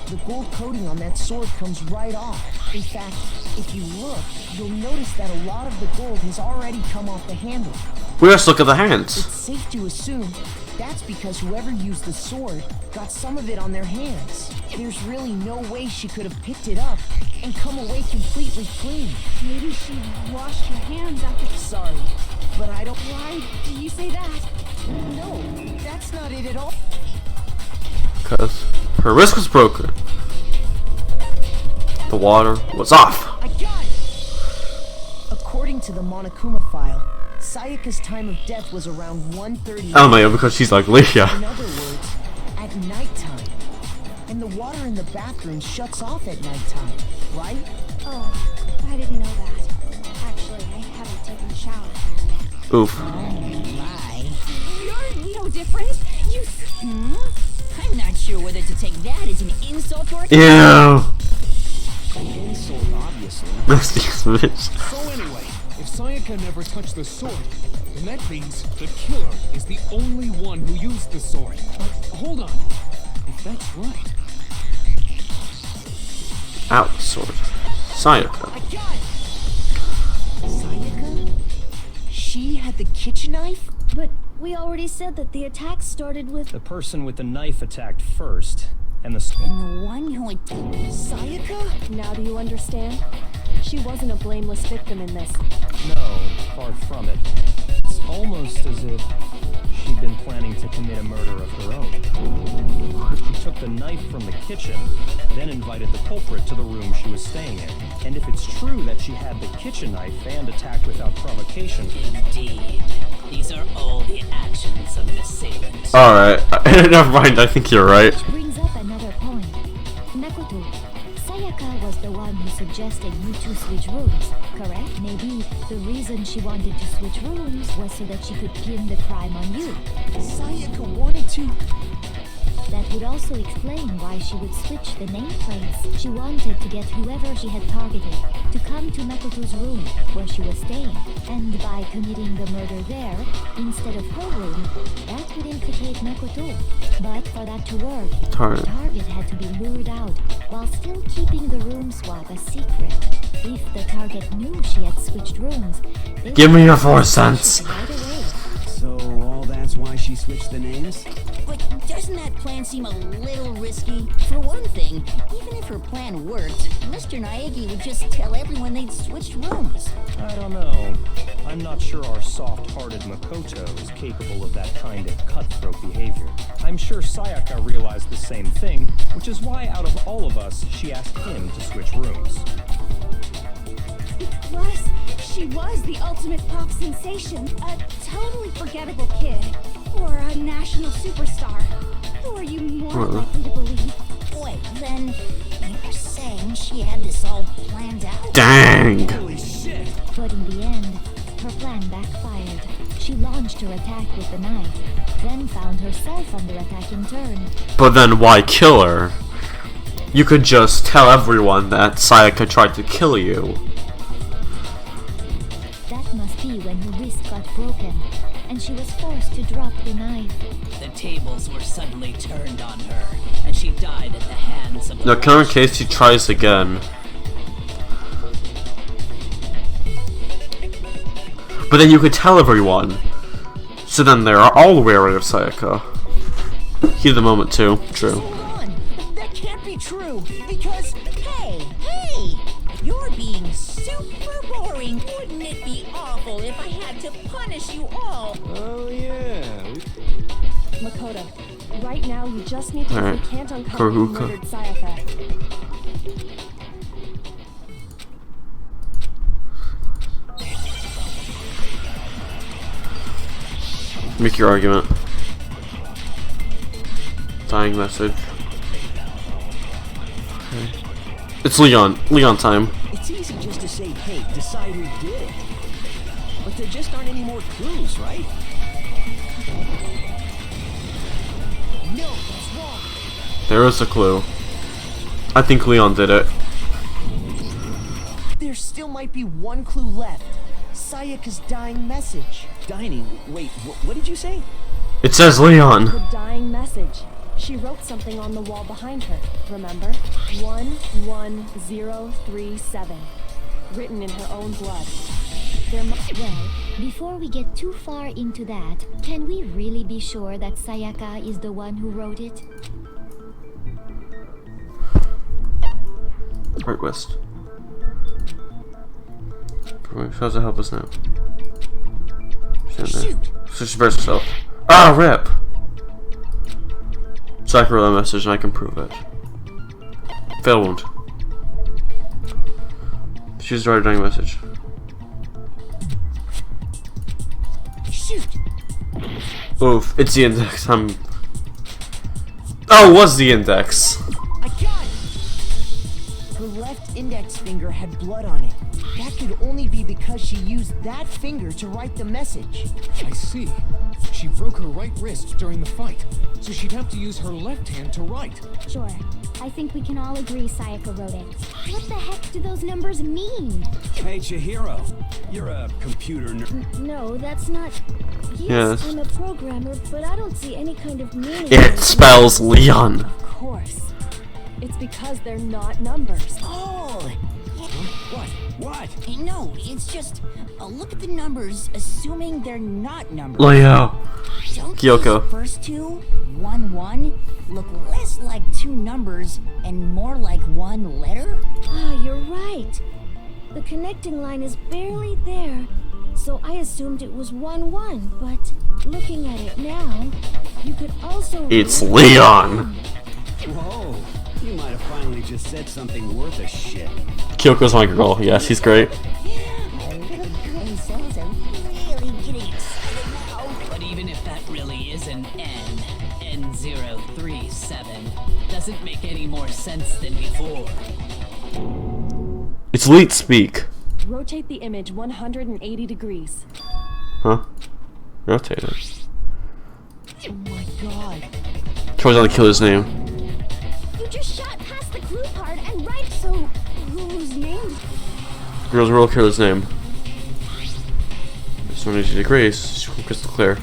the gold coating on that sword comes right off. In fact, if you look, you'll notice that a lot of the gold has already come off the handle. We just look at the hands. It's safe to assume that's because whoever used the sword got some of it on their hands. There's really no way she could have picked it up and come away completely clean. maybe she washed her hands after. Sorry, but I don't... Why do you say that? No, that's not it at all. Because her wrist was broken. The water was off. I got it! According to the Monokuma file, Sayaka's time of death was around 1:30. Oh my god, because she's like Leah. In other words, at nighttime. And the water in the bathroom shuts off at nighttime, right? Oh, I didn't know that. Actually, I haven't taken a shower. Oof. My. You're no different. You. I'm not sure whether to take that as an insult or... Ew. Insult, obviously. Nasty bitch. So anyway, if Sayaka never touched the sword, then that means the killer is the only one who used the sword. But hold on. If that's right... Out sword. Sayaka. I got it! Sayaka? She had the kitchen knife? But we already said that the attack started with. The person with the knife attacked first, and the... And the one who had... Sayaka? Now do you understand? She wasn't a blameless victim in this. No, far from it. It's almost as if she'd been planning to commit a murder of her own. She took the knife from the kitchen, then invited the culprit to the room she was staying in. And if it's true that she had the kitchen knife and attacked without provocation... Indeed. These are all the actions of an assailant. Alright. Never mind, I think you're right. Brings up another point. Makoto, Sayaka was the one who suggested you two switch rooms, correct? Maybe the reason she wanted to switch rooms was so that she could pin the crime on you. Sayaka wanted to... That would also explain why she would switch the nameplates. She wanted to get whoever she had targeted to come to Makoto's room where she was staying. And by committing the murder there, instead of her room, that would implicate Makoto. But for that to work, the Target. target had to be lured out while still keeping the room swap a secret. If the target knew she had switched rooms, they Give me would your 4 cents. right away. So all that's why she switched the names? But doesn't that plan seem a little risky? For one thing, even if her plan worked, Mr. Naegi would just tell everyone they'd switched rooms. I don't know. I'm not sure our soft-hearted Makoto is capable of that kind of cutthroat behavior. I'm sure Sayaka realized the same thing, which is why out of all of us, she asked him to switch rooms. Plus, she was the ultimate pop sensation. A totally forgettable kid. Or a national superstar. Who are you more likely to believe? Wait, then you're saying she had this all planned out? Dang. Holy shit! But in the end, her plan backfired. She launched her attack with the knife, then found herself under attack in turn. But then why kill her? You could just tell everyone that Sayaka tried to kill you. That must be when her wrist got broken, and she was forced to drop the knife. The tables were suddenly turned on her, and she died at the hands of Now, in case she tries again. But then you could tell everyone. So then they're all wary of Sayaka. Heat of the moment too. True. Hold on! That can't be true! Because... Hey! You're being super boring. Wouldn't it be awful if I had to punish you all? Oh yeah. Makoto, right now you just need to Alright. we can't uncover who Haruka. murdered Sayaka. Make your argument. Dying message. Okay. It's Leon. Leon time. It's easy just to say, hey, decide who did it. But there just aren't any more clues, right? No, that's wrong. There is a clue. I think Leon did it. There still might be one clue left. Sayaka's dying message. Dining? Wait, what did you say? It says Leon. The dying message. She wrote something on the wall behind her, remember? 11037. Written in her own blood. Well, before we get too far into that, can we really be sure that Sayaka is the one who wrote it? Request. How's it help us now? Shoot! So she burst herself. Ah, rip! So I can read that message and I can prove it. Fail wound. She's already dying message. Shoot! Oof, it's the index. Oh, it was the index. I got it! Her left index finger had blood on it. That could only be because she used that finger to write the message. I see. She broke her right wrist during the fight, so she'd have to use her left hand to write. Sure. I think we can all agree Sayaka wrote it. What the heck do those numbers mean? Hey, Chihiro. You're a computer nerd. No, that's not... Yes. I'm a programmer, but I don't see any kind of meaning. It spells Leon. Of course. It's because they're not numbers. Oh! What? No, it's just look at the numbers, assuming they're not numbers. Leo. Don't Kyoko. these first two, 1, 1, look less like two numbers and more like one letter? Ah, you're right. The connecting line is barely there, so I assumed it was 1, 1. But looking at it now, you could also. It's Leon. Whoa. You might have finally just said something worth a shit. Kyoko's my girl. Yes, he's great. Brain cells are really getting excited now. But even if that really is an N037, doesn't make any more sense than before. It's Leet speak. Rotate the image 180 degrees. Huh? Rotate it. Oh my god. Troy's on the killer's name. You just shot past the clue part and right, so whose name? Girl's real killer's name. It's 180 degrees. She's crystal clear.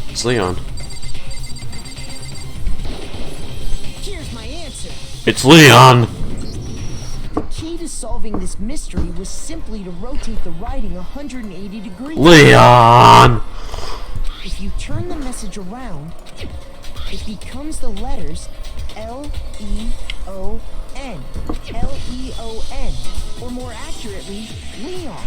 It's Leon. Here's my answer. It's Leon! The key to solving this mystery was simply to rotate the writing 180 degrees. Leon! If you turn the message around, it becomes the letters L-E-O-N. L-E-O-N. Or more accurately, Leon.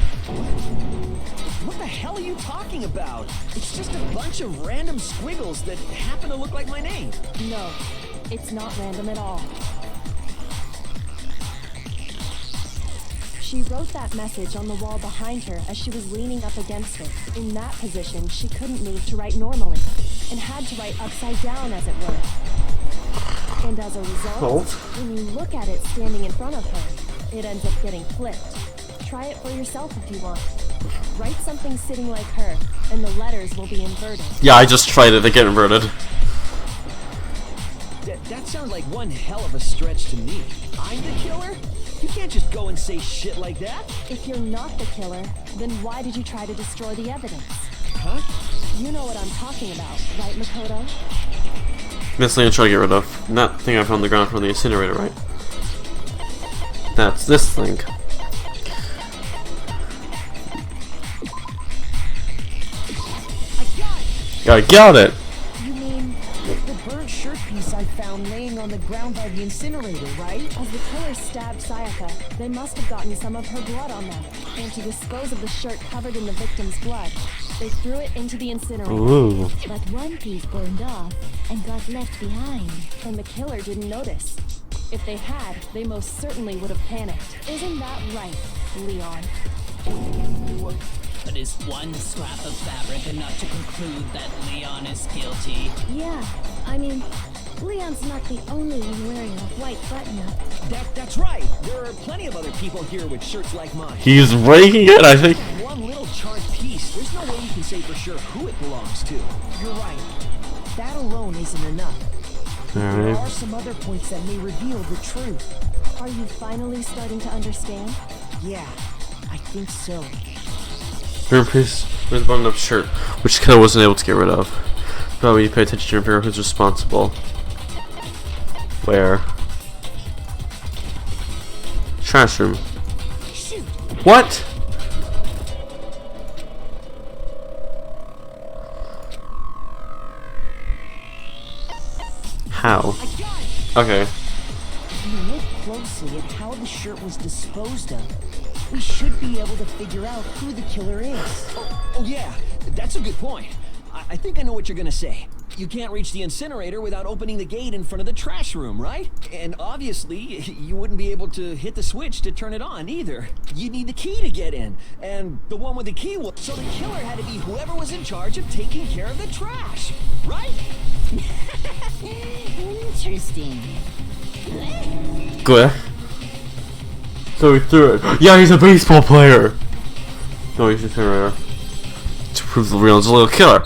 What the hell are you talking about? It's just a bunch of random squiggles that happen to look like my name. No, it's not random at all. She wrote that message on the wall behind her as she was leaning up against it. In that position, she couldn't move to write normally, and had to write upside down, as it were. And as a result, when you look at it standing in front of her, it ends up getting flipped. Try it for yourself if you want. Write something sitting like her, and the letters will be inverted. Yeah, I just tried it. They get inverted. That sounds like one hell of a stretch to me. I'm the killer? You can't just go and say shit like that. If you're not the killer, then why did you try to destroy the evidence? Huh? You know what I'm talking about, right, Makoto? This thing I'm trying to get rid of. That thing I found on the ground from the incinerator, right? That's this thing. I got it! You mean the burnt shirt piece I found laying on the ground by the incinerator, right? As the killer stabbed Sayaka, they must have gotten some of her blood on them. And to dispose of the shirt covered in the victim's blood, they threw it into the incinerator. Ooh. But one piece burned off and got left behind. And the killer didn't notice. If they had, they most certainly would have panicked. Isn't that right, Leon? But is one scrap of fabric enough to conclude that Leon is guilty? Yeah, I mean, Leon's not the only one wearing a white button-up. That's right. There are plenty of other people here with shirts like mine. He's breaking it, I think. One little charred piece. There's no way you can say for sure who it belongs to. You're right. That alone isn't enough. There are some other points that may reveal the truth. Are you finally starting to understand? Yeah, I think so. Where's the button-up shirt, which Killer wasn't able to get rid of. But we need to pay attention to figure out who's responsible. Where? Trash room. Shoot. What? How? Okay. If you look closely at how the shirt was disposed of, we should be able to figure out who the killer is. Oh yeah, that's a good point. I think I know what you're gonna say. You can't reach the incinerator without opening the gate in front of the trash room, right? And obviously, you wouldn't be able to hit the switch to turn it on either. You need the key to get in, and the one with the key was... So the killer had to be whoever was in charge of taking care of the trash, right? Interesting. Good. So he threw it. Yeah, he's a baseball player. No, he's just incinerator. To prove the real little killer.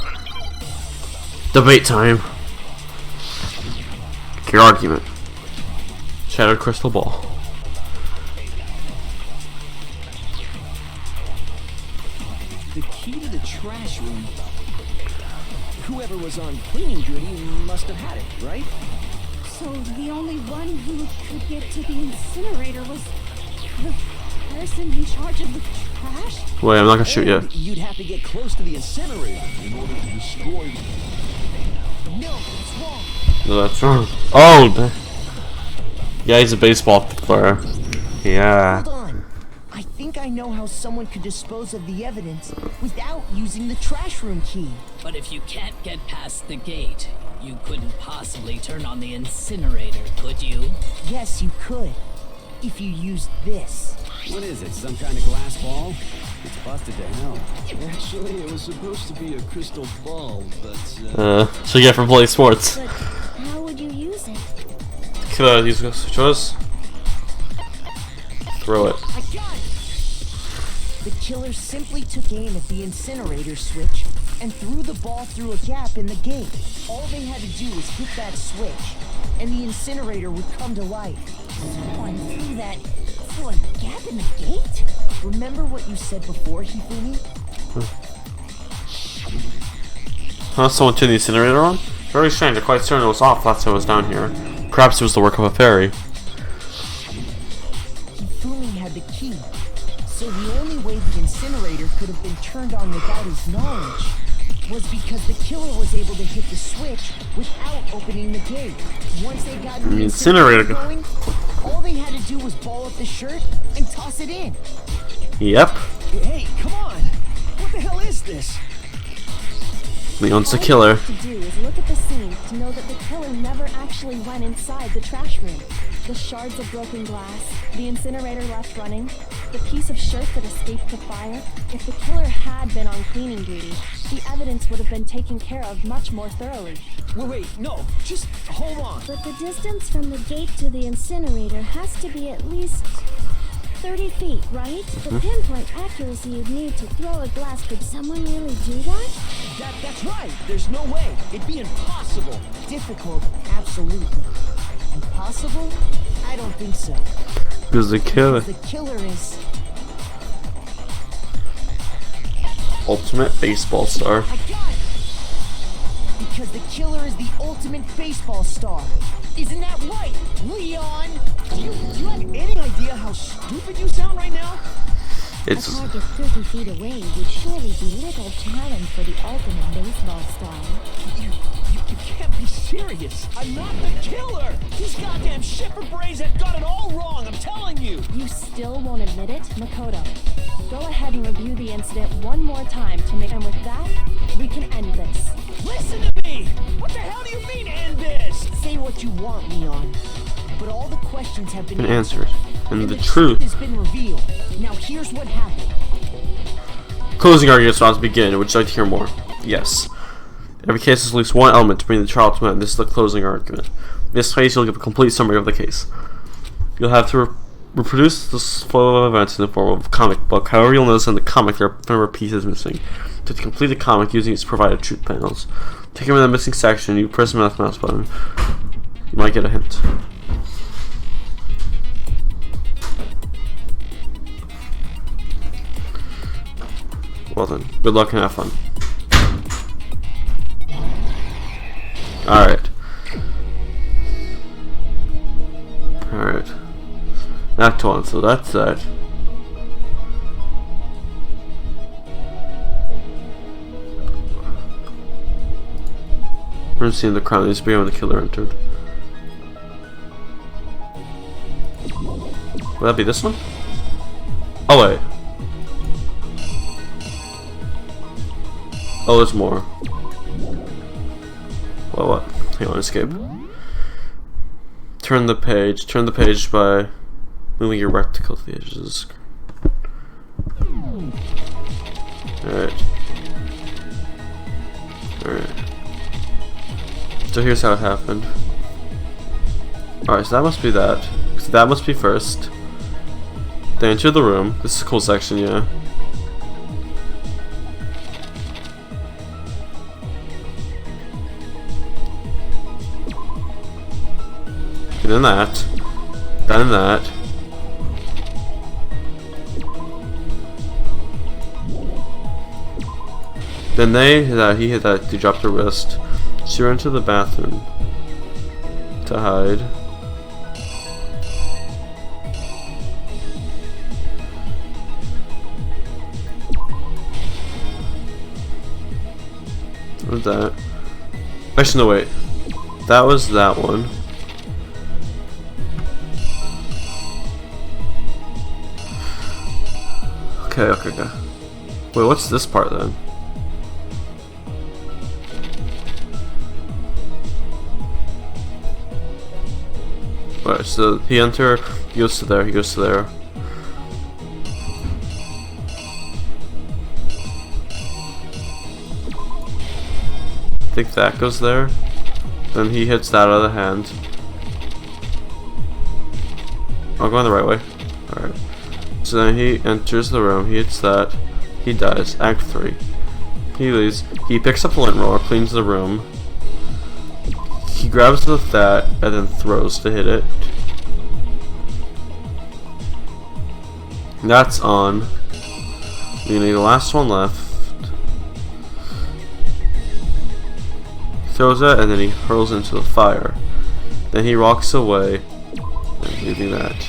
Debate time. Your argument. Shattered crystal ball. The key to the trash room. Whoever was on cleaning duty must have had it, right? So the only one who could get to the incinerator was the person in charge of the trash? Wait, I'm not gonna shoot you. You'd have to get close to the incinerator in order to destroy it. No, it's wrong. No, that's wrong. Oh! Yeah, he's a baseball player. Yeah. Hold on. I think I know how someone could dispose of the evidence without using the trash room key. But if you can't get past the gate, you couldn't possibly turn on the incinerator, could you? Yes, you could. If you used this. What is it, some kind of glass ball? It's busted to hell. Actually, it was supposed to be a crystal ball, but so you get from playing sports. But how would you use it? Could I use this choice? Throw it. I got it! The killer simply took aim at the incinerator switch and threw the ball through a gap in the gate. All they had to do was hit that switch, and the incinerator would come to life. Someone threw that through a gap in the gate? Remember what you said before, Hifumi? Huh? Someone turned the incinerator on? Very strange. I'm quite certain it was off last time I was down here. Perhaps it was the work of a fairy. Hifumi had the key, so the only way the incinerator could have been turned on without his knowledge was because the killer was able to hit the switch without opening the gate. Once they got the incinerator going, all they had to do was ball up the shirt and toss it in. Yep. Hey, come on! What the hell is this? Leon's the killer. All you have to do is look at the scene to know that the killer never actually went inside the trash room. The shards of broken glass, the incinerator left running, the piece of shirt that escaped the fire. If the killer had been on cleaning duty, the evidence would have been taken care of much more thoroughly. Wait, no, just hold on. But the distance from the gate to the incinerator has to be at least 30 feet, right? The pinpoint accuracy you'd need to throw a glass. Could someone really do that? That's right. There's no way. It'd be impossible. Difficult, absolutely. Impossible? I don't think so. Because the killer. The killer is ultimate baseball star. I got it. Because the killer is the ultimate baseball star. Isn't that right, Leon? Do you have any idea how stupid you sound right now? It's a target 30 feet away would surely be little challenge for the ultimate baseball star. You can't be serious. I'm not the killer. These goddamn shepherd brains have got it all wrong. I'm telling you. You still won't admit it, Makoto? Go ahead and review the incident one more time to make, and with that, we can end this. Listen to me! What the hell do you mean end this? Say what you want, Leon. But all the questions have been answered. And the truth truth has been revealed. Now here's what happened. Closing arguments about to begin. Would you like to hear more? Yes. Every case has at least one element to bring the trial to an end. This is the closing argument. In this case, you'll give a complete summary of the case. You'll have to reproduce this flow of events in the form of a comic book. However, you'll notice in the comic there are pieces missing. To complete the comic using its provided truth panels. Take them in the missing section, you press the mouse button. You might get a hint. Well then, good luck and have fun. Alright. Alright. Act 1, so that's that. We're seeing the crime needs to be when the killer entered. Would that be this one? Oh wait. Oh, there's more. Well, what? Hang on, escape. Turn the page by moving your rectangle to the edges of the screen. Alright. Alright. So here's how it happened. Alright, so that must be that. So that must be first. They enter the room. This is a cool section, yeah. And then that. Then that. Then he hit that, he dropped her wrist. She ran to the bathroom to hide. What was that? Actually, no, wait. That was that one. Okay. Wait, what's this part then? Alright, so he goes to there, he goes to there. I think that goes there. Then he hits that other hand. I'll go on the right way. Alright. So then he enters the room, he hits that, he dies. Act 3. He leaves, he picks up the lint roller, cleans the room. He grabs with that and then throws to hit it. That's on. Meaning the last one left. Throws it and then he hurls into the fire. Then he walks away, leaving that.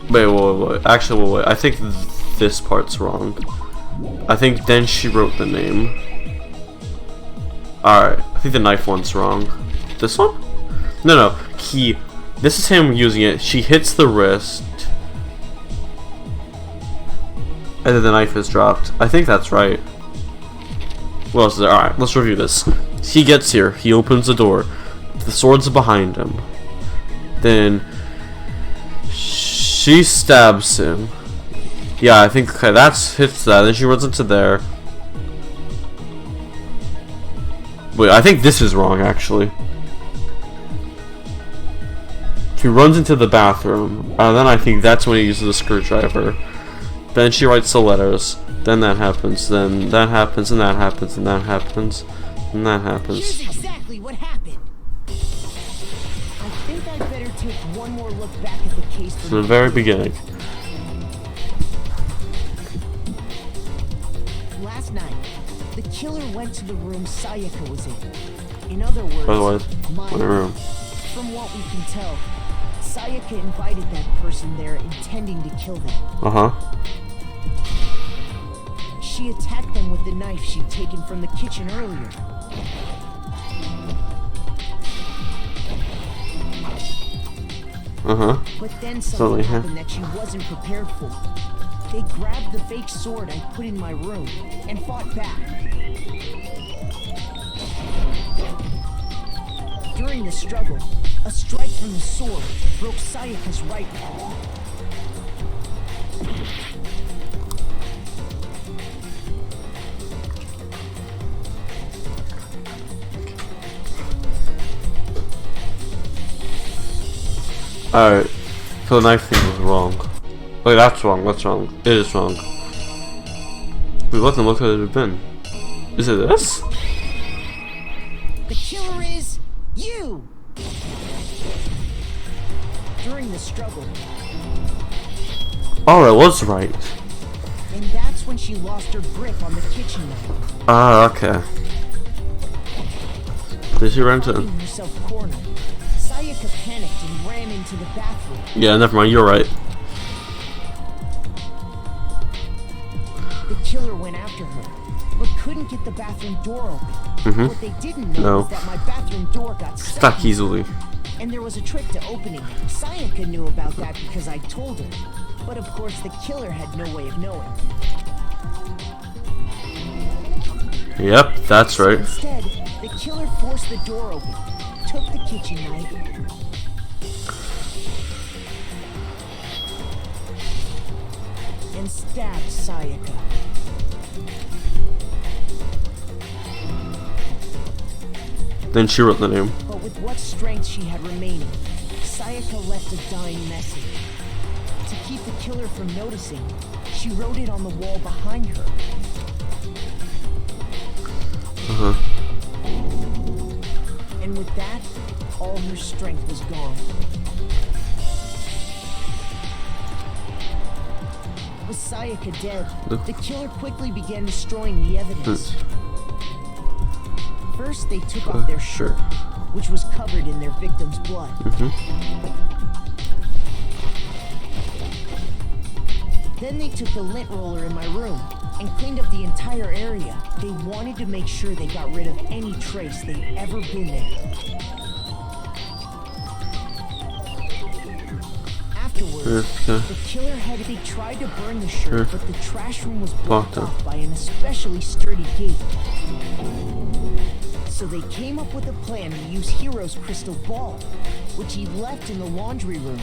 Wait. Actually, wait. I think this part's wrong. I think then she wrote the name. Alright, I think the knife one's wrong. This one? No. This is him using it. She hits the wrist. And then the knife is dropped. I think that's right. What else is there? Alright, let's review this. He gets here. He opens the door. The sword's behind him. Then she stabs him. Yeah, I think that's hits that. Then she runs into there. Wait, I think this is wrong actually. She runs into the bathroom. Then I think that's when he uses a screwdriver. Then she writes the letters. Then that happens. Then that happens. And that happens. And that happens. And that happens. Here's exactly what happened. I think I'd better take one more look back at the case From the very beginning. Last night, the killer went to the room Sayaka was in. In other words, Otherwise, my what a room. From what we can tell, Sayaka invited that person there intending to kill them. She attacked them with the knife she'd taken from the kitchen earlier. But then something happened that she wasn't prepared for. They grabbed the fake sword I put in my room and fought back. During the struggle, a strike from the sword broke Sayaka's right. Alright. So the knife thing was wrong. Wait, that's wrong. That's wrong. It is wrong. Wait, what the fuck could it have been? Is it this? The killer is you! During the struggle. Oh, I was right. And that's when she lost her grip on the kitchen knife. Ah, okay. Did she run to? Finding herself cornered, Sayaka panicked and ran into the bathroom. Yeah, never mind. You're right. The killer went after her, but couldn't get the bathroom door open. What they didn't know was that my bathroom door got Stuck easily. And there was a trick to opening it. Sayaka knew about that because I told her. But of course the killer had no way of knowing. Yep, that's right. Instead, the killer forced the door open, took the kitchen knife, and stabbed Sayaka. Then she wrote the name. But with what strength she had remaining, Sayaka left a dying message. To keep the killer from noticing, she wrote it on the wall behind her. And with that, all her strength was gone. With Sayaka dead, the killer quickly began destroying the evidence. First, they took off their shirt, which was covered in their victim's blood. Then they took the lint roller in my room and cleaned up the entire area. They wanted to make sure they got rid of any trace they'd ever been there. Afterwards, the killer they tried to burn the shirt, but the trash room was blocked off by an especially sturdy gate. So they came up with a plan to use Hiro's crystal ball, which he left in the laundry room.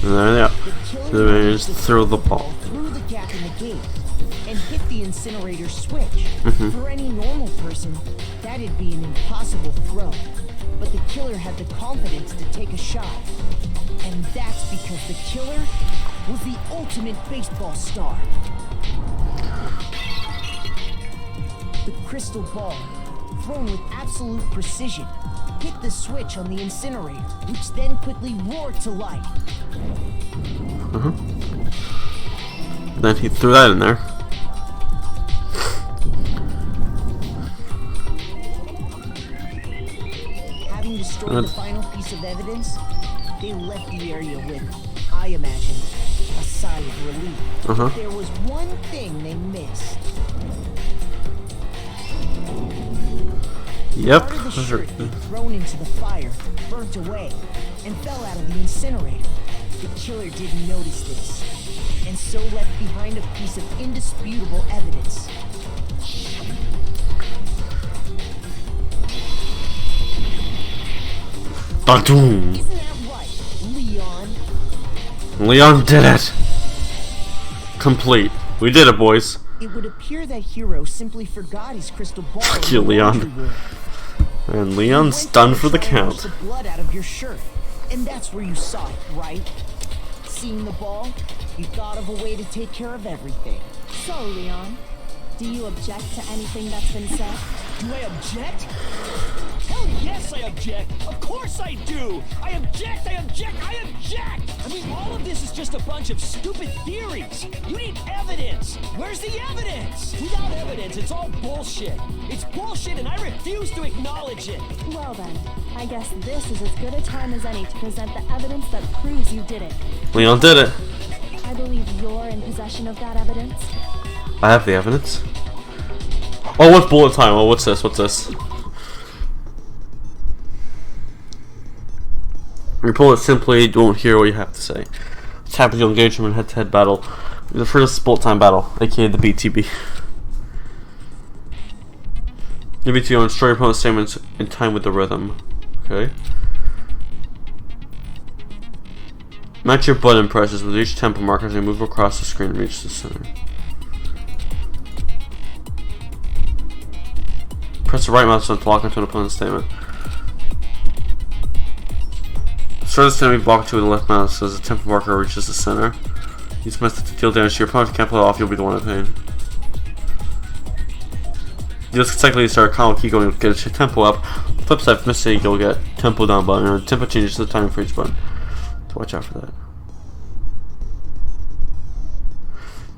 And then, yeah, they just threw the ball through the gap in the gate and hit the incinerator switch. For any normal person, that'd be an impossible throw. But the killer had the confidence to take a shot. And that's because the killer was the ultimate baseball star. The crystal ball, thrown with absolute precision, hit the switch on the incinerator, which then quickly roared to life. Then he threw that in there. Having destroyed the final piece of evidence, they left the area with, I imagine, a sigh of relief. But there was one thing they missed. Yep. Part of the shirt thrown into the fire, burnt away, and fell out of the incinerator. The killer didn't notice this, and so left behind a piece of indisputable evidence. Ba-doom. Isn't that right, Leon? Leon did it! Complete. We did it, boys. It would appear that Hiro simply forgot his crystal ball. Fuck you, Leon. And Leon's done for the count. The blood out of your shirt, and that's where you saw it, right? Seeing the ball, you thought of a way to take care of everything. So, Leon, do you object to anything that's been said? Do I object? Hell yes, I object. Of course I do. I object, I object, I object. I mean, all of this is just a bunch of stupid theories. You need evidence. Where's the evidence? Without evidence, it's all bullshit. It's bullshit and I refuse to acknowledge it. Well then, I guess this is as good a time as any to present the evidence that proves you did it. Leon did it. I believe you're in possession of that evidence. I have the evidence. Oh, what's bullet time? Oh, what's this? What's this? You pull it simply, you won't hear what you have to say. Tap to engage him in head-to-head battle. The first bullet time battle, aka the BTB. The BTB will destroy your opponent's statements in time with the rhythm. Okay. Match your button presses with each tempo marker as they move across the screen and reach the center. Press the right mouse button to lock into an opponent's statement. Destroy the enemy block 2 with the left mouse as the tempo marker reaches the center. Use method to deal damage to your opponent. If you can't pull it off, you'll be the one in pain. You'll consecutively start a combo key going to get your tempo up. Flip side, if mistake, you'll get tempo down button, and tempo changes the timing for each button. So watch out for that.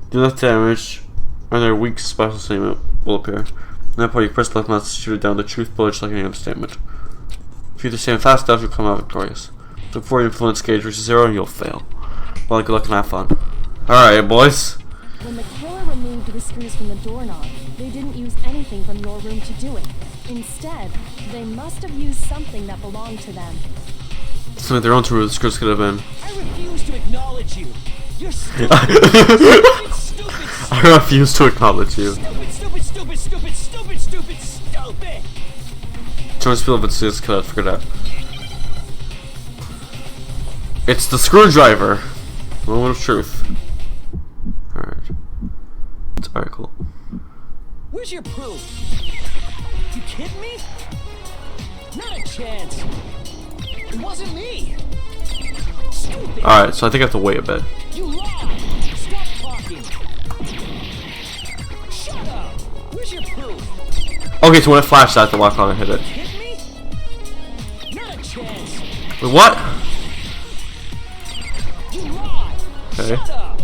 Do enough damage, and their weak special statement will appear. At that point, you press the left mouse to shoot it down the truth bullet, just like any other statement. If you either stand fast enough, you'll come out victorious. Look for your influence gauge reaches 0 and you'll fail. Well, good luck and have fun. Alright, boys. When the killer removed the screws from the doorknob, they didn't use anything from your room to do it. Instead, they must have used something that belonged to them. Something of their own to where the screws could have been. I refuse to acknowledge you. You're stupid. I refuse to acknowledge you. Stupid. Jones feel if it's serious killer, figure it out. It's the screwdriver. Moment of truth. Alright. Alright, cool. Where's your proof? You kidding me? Not a chance. It wasn't me. Stupid. Alright, so I think I have to wait a bit. You lied. Stop talking. Shut up. Where's your proof? Okay, so when it flashed, I have to lock on and hit it. You kidding me? Not a chance. Wait, what? You lied. Okay. Shut up.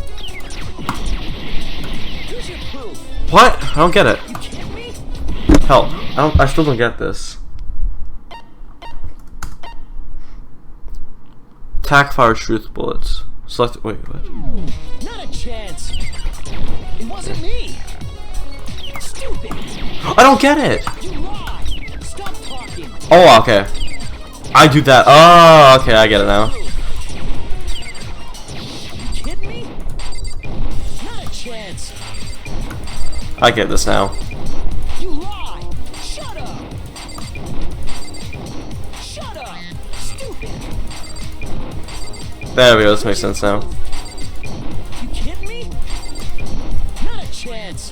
Here's your proof. What? I don't get it. You kidding me? Help. I still don't get this. Attack fire truth bullets. Select. Wait, what? Not a chance. It wasn't me. Stupid. I don't get it. You lied. Stop talking. Oh, okay. I do that. Oh, okay. I get it now. You kidding me? Not a chance. I get this now. You lied. Shut up. Shut up. Stupid. There we go. This makes sense now. You kidding me? Not a chance.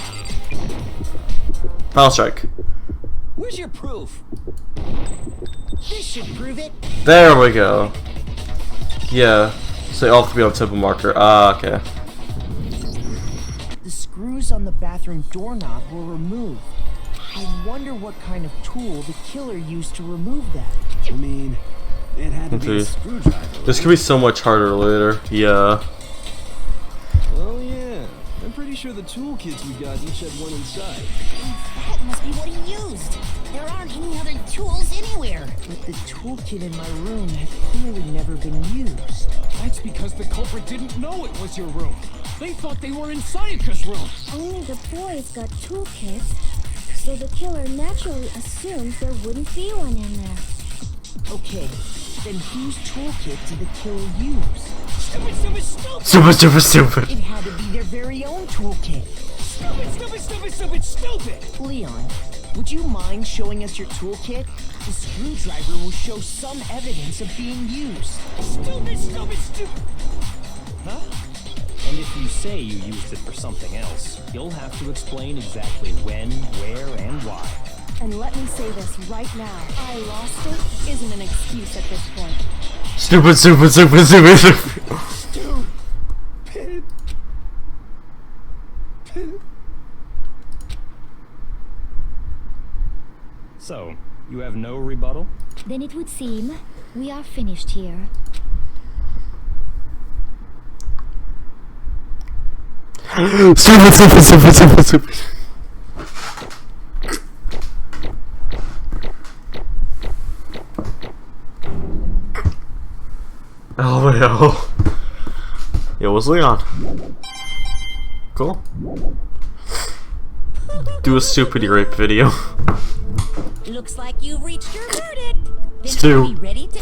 Final strike. Where's your proof? This should prove it. There we go. Yeah. So all three on temple marker. Ah, okay. The screws on the bathroom doorknob were removed. I wonder what kind of tool the killer used to remove that. I mean, it had to be a screwdriver. This could be so much harder later. Yeah. Oh yeah, I'm pretty sure the toolkits we got each had one inside. That must be what he used. There aren't any other tools anywhere. But the toolkit in my room had clearly never been used. That's because the culprit didn't know it was your room. They thought they were in Sayaka's room. Only the boys got toolkits, so the killer naturally assumed there wouldn't be one in there. Okay, then whose toolkit did the killer use? Stupid. It had to be their very own toolkit. Stupid. Leon, would you mind showing us your toolkit? The screwdriver will show some evidence of being used. Stupid. Huh? And if you say you used it for something else, you'll have to explain exactly when, where, and why. And let me say this right now. I lost it isn't an excuse at this point. Stupid. So, you have no rebuttal? Then it would seem we are finished here. Stupid. Oh no. Yo, what's Leon? Cool. Do a stupid rape video. Looks like you've reached your verdict. Then are we ready to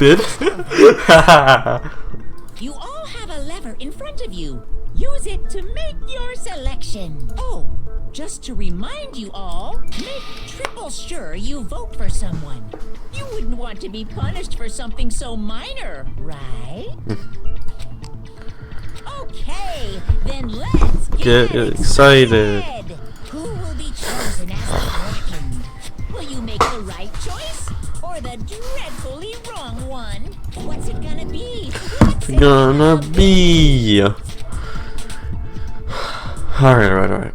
You all have a lever in front of you. Use it to make your selection. Oh, just to remind you all, make triple sure you vote for someone. You wouldn't want to be punished for something so minor, right? Okay, then let's get excited. Who will be chosen as the blackened. Will you make the right choice or the dreadfully wrong one? What's it gonna be? What's it Gonna be. Alright.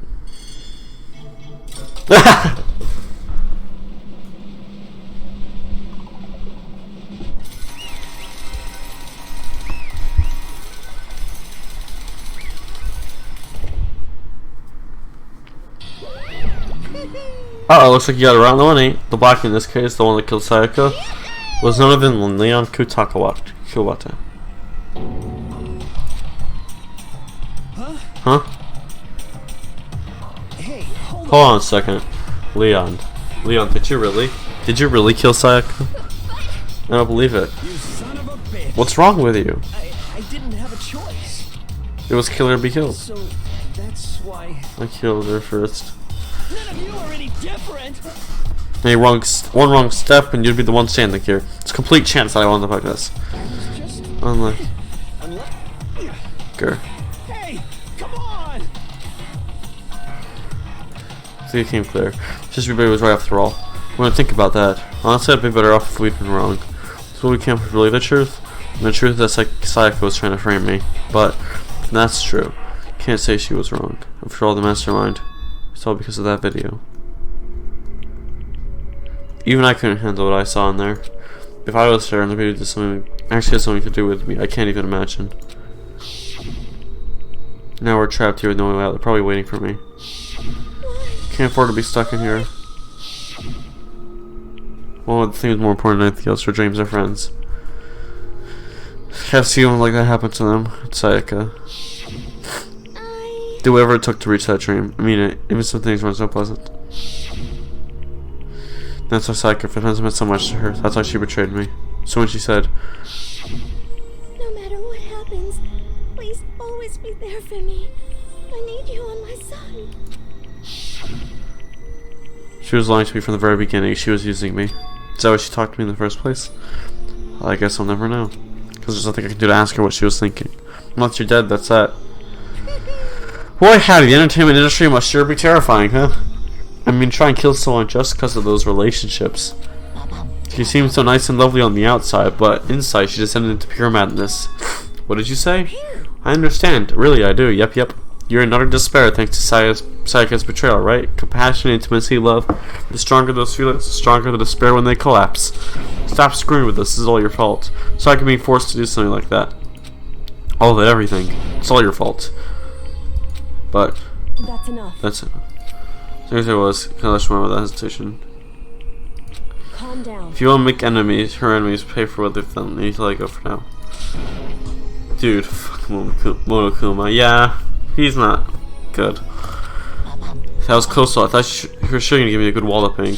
Uh-oh, looks like you got it right on the money. The black in this case, the one that killed Sayaka, was none other than Leon Kuwata. Huh? Hey, Hold on a second. Leon, did you really kill Sayaka? I don't believe it. you son of a bitch. What's wrong with you? I didn't have a choice. It was kill her or be killed. So that's why. I killed her first. None of you are any different. Hey, one wrong step and you'd be the one standing here. It's a complete chance that I wound up like this. Just Unlike. Hey, come on. See, it came clear. Just everybody was right after all. When I think about that, honestly, I'd be better off if we'd been wrong. So we can't really the truth. And the truth is like Sayaka was trying to frame me. But that's true. Can't say she was wrong. After all, the mastermind. It's all because of that video. Even I couldn't handle what I saw in there. If I was there and the video did something, actually had something to do with me, I can't even imagine. Now we're trapped here with no way out. They're probably waiting for me. Can't afford to be stuck in here. Well, the thing is more important than anything else for James or friends. Have seen one like that happen to them. It's Sayaka. Do whatever it took to reach that dream. I mean it, even some things weren't so pleasant. That's why Sayaka meant so much to her. That's why she betrayed me. So when she said, No matter what happens, please always be there for me. I need you on my side. she was lying to me from the very beginning, she was using me. Is that why she talked to me in the first place? I guess I'll never know. Because there's nothing I can do to ask her what she was thinking. Once you're dead, that's that. Boy howdy, the entertainment industry must sure be terrifying, huh? I mean, try and kill someone just because of those relationships. She seems so nice and lovely on the outside, but inside she descended into pure madness. What did you say? I understand. Really, I do. Yep. You're in utter despair thanks to Sayaka's betrayal, right? Compassion, intimacy, love. The stronger those feelings, the stronger the despair when they collapse. Stop screwing with this. This is all your fault. Sayaka being forced to do something like that. All of it, everything. It's all your fault. But That's enough. that's it. Seriously, it was. Can I let you remember that hesitation? Calm down. If you want to make enemies, her enemies pay for what they've done. You need to let go for now. Dude, fuck Monokuma. Yeah, he's not good. That was close though. I thought you were sure gonna give me a good walloping.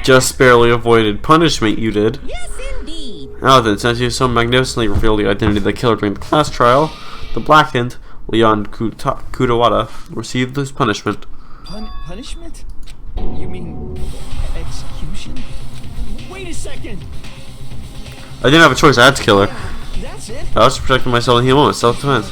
Just barely avoided punishment, you did. Yes, indeed. Now then, since you so magnificently revealed the identity of the killer during the class trial, the blackened Leon Kuwata received this punishment. Punishment? You mean execution? Wait a second. I didn't have a choice. I had to kill her. That's it. I was just protecting myself in the moment. Self-defense.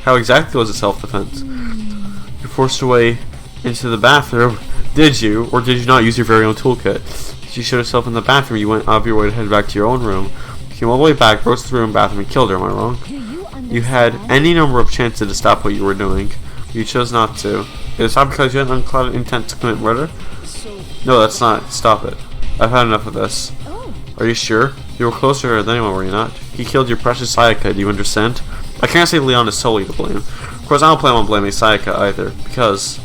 How exactly was it self-defense? You forced your way into the bathroom. Did you? Or did you not use your very own toolkit? Did you shut yourself in the bathroom? You went out of your way to head back to your own room. You came all the way back, broke through the bathroom, and killed her. Am I wrong? You had any number of chances to stop what you were doing. You chose not to. Is that because you had an unclouded intent to commit murder? No, that's not. Stop it. I've had enough of this. Are you sure? You were closer to her than anyone, were you not? He killed your precious Sayaka, do you understand? I can't say Leon is solely to blame. Of course, I don't plan on blaming Sayaka either, because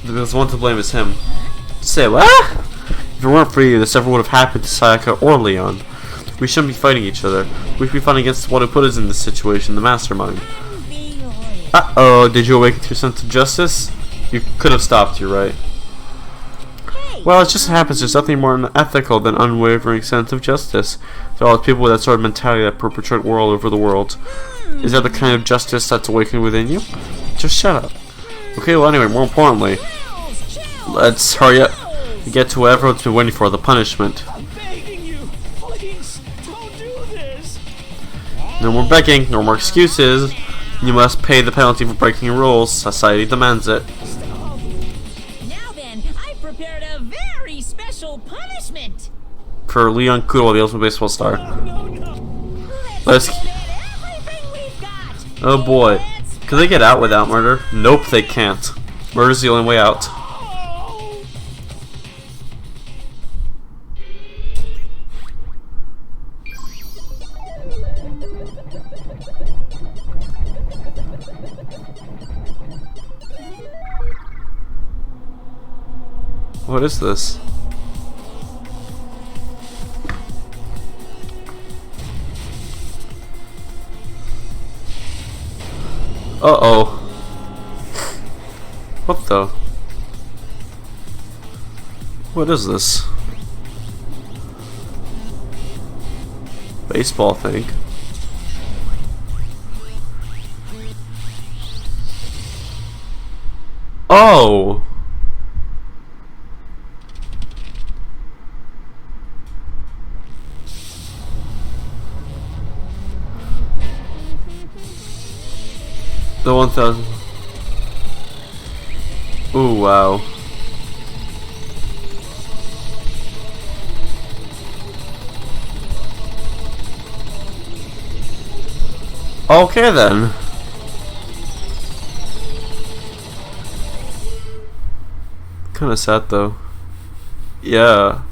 the one to blame is him. Say what? If it weren't for you, this never would have happened to Sayaka or Leon. We shouldn't be fighting each other. We should be fighting against what put us in this situation, the mastermind. Uh-oh, did you awaken to your sense of justice? You could have stopped you, right? Well, it just happens there's nothing more unethical than unwavering sense of justice. There are people with that sort of mentality that perpetrate war all over the world. Is that the kind of justice that's awakened within you? Just shut up. Okay, well anyway, more importantly, let's hurry up and get to whatever it's been waiting for, the punishment. I'm begging you, please, don't do this. No more begging, no more excuses. You must pay the penalty for breaking rules. Society demands it. special punishment. For Leon Kudo, the ultimate baseball star. Let's Let's. get everything we've got. Oh boy. Can they get out without murder? Nope, they can't. Murder's the only way out. What is this? Uh-oh. What the? What is this? Baseball thing. Oh! The 1000. Ooh, wow. Okay then. Kinda sad though. Yeah.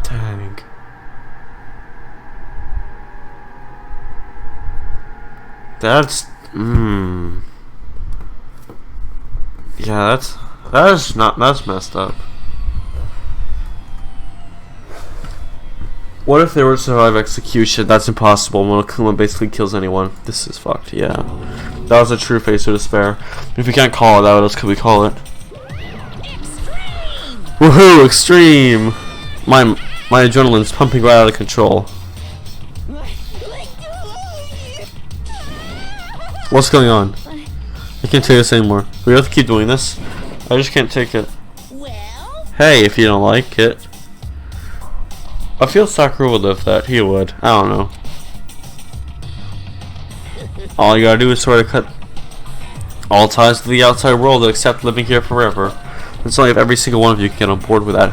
Dang. That's yeah, that's messed up. What if they were to survive execution? That's impossible when Akuma basically kills anyone. This is fucked, yeah. That was a true face of despair. If we can't call it that, what else could we call it? Extreme! Woohoo, extreme! My adrenaline's pumping right out of control. What's going on? I can't take this anymore. We have to keep doing this. I just can't take it. Hey, if you don't like it. I feel Sakura would live that. He would. I don't know. All you gotta do is sort of cut all ties to the outside world and accept living here forever. It's only if every single one of you can get on board with that.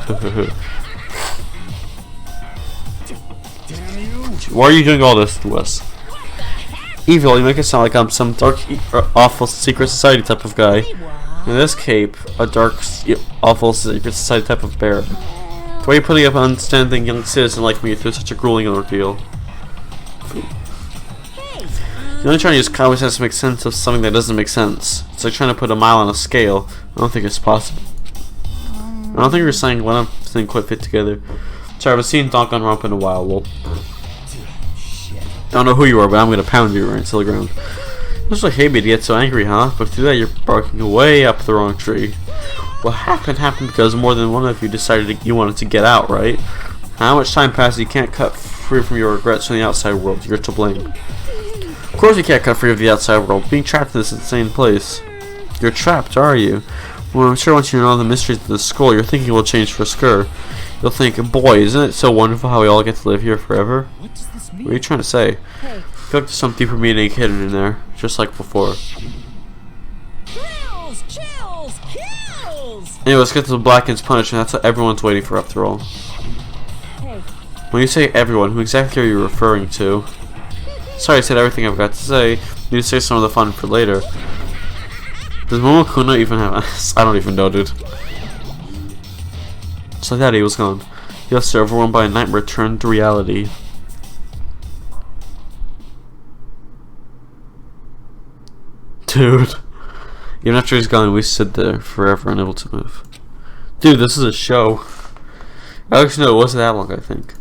Why are you doing all this to us? Evil, you make it sound like I'm some dark, awful secret society type of guy. In this cape, a dark, awful secret society type of bear. Why are you putting up an understanding young citizen like me through such a grueling ordeal? You're only trying to use common sense to make sense of something that doesn't make sense. It's like trying to put a mile on a scale. I don't think it's possible. I don't think you're saying one of them quite fit together. Sorry, I haven't seen Danganronpa in a while, lol. I don't know who you are, but I'm gonna pound you right into the ground. You must hate me to get so angry, huh? But to do that, you're barking way up the wrong tree. What happened because more than one of you decided you wanted to get out, right? How much time passes you can't cut free from your regrets from the outside world? You're to blame. Of course you can't cut free of the outside world. Being trapped in this insane place. You're trapped, are you? Well, I'm sure once you know the mysteries of the school, your thinking will change for sure. You'll think, boy, isn't it so wonderful how we all get to live here forever? What are you trying to say? Hey. I feel like there's some deeper meaning hidden in there, just like before. Chills, chills, kills! Anyway, let's get to the Blackened's punishment. That's what everyone's waiting for after all. Hey. When you say everyone, who exactly are you referring to? Sorry, I said everything I've got to say. Need to save some of the fun for later. Does Momokuna even have I don't even know, dude. Just like that, he was gone. Yes, sir, overwhelmed by a nightmare turned to reality. Dude. Even after he's gone, we stood there forever unable to move. Dude, this is a show. Actually, no, it wasn't that long, I think.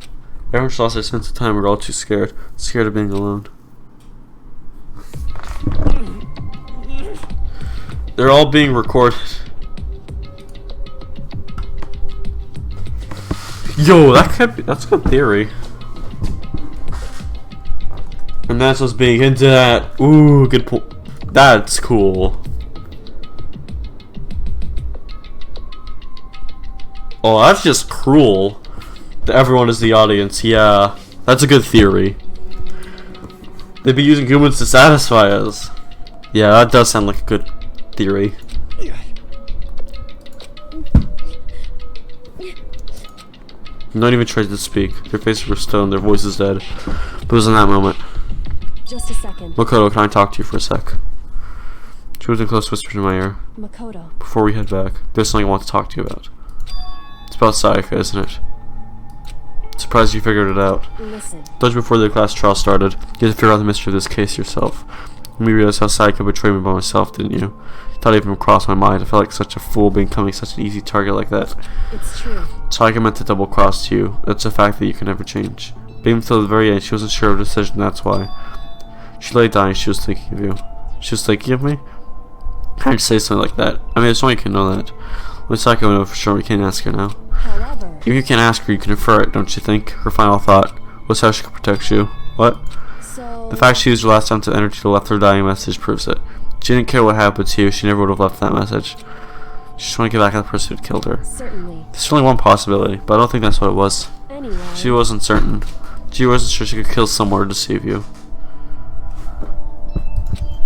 Everyone just lost their sense of time. We're all too scared. Scared of being alone. They're all being recorded. Yo, that's good theory. And that's what's being hinted at. Ooh, good point. That's cool. Oh, that's just cruel. That everyone is the audience. Yeah, that's a good theory. They'd be using humans to satisfy us. Yeah, that does sound like a good theory. Not even tried to speak. Their faces were stone, their voices dead. But it was in that moment. Just a second. Makoto, can I talk to you for a sec? She was in close whisper in my ear. Makoto. Before we head back, there's something I want to talk to you about. It's about Sayaka, isn't it? Surprised you figured it out. Listen. Told you before the class trial started, you had to figure out the mystery of this case yourself. And you realized how Sayaka betrayed me by myself, didn't you? Thought it even crossed my mind. I felt like such a fool becoming such an easy target like that. It's true. Sayaka meant to double cross you. That's a fact that you can never change. But even till the very end, she wasn't sure of her decision, that's why. She lay dying, she was thinking of you. She was thinking of me? How'd you say something like that? I mean, there's no one you can know that. Only Sayaka will know for sure, we can't ask her now. However... If you can't ask her, you can infer it, don't you think? Her final thought was how she could protect you. What? So... The fact she used her last ounce of energy to left her dying message proves it. She didn't care what happened to you, she never would have left that message. She just wanted to get back at the person who killed her. Certainly. There's only one possibility, but I don't think that's what it was. Anyway... She wasn't certain. She wasn't sure she could kill someone to deceive you.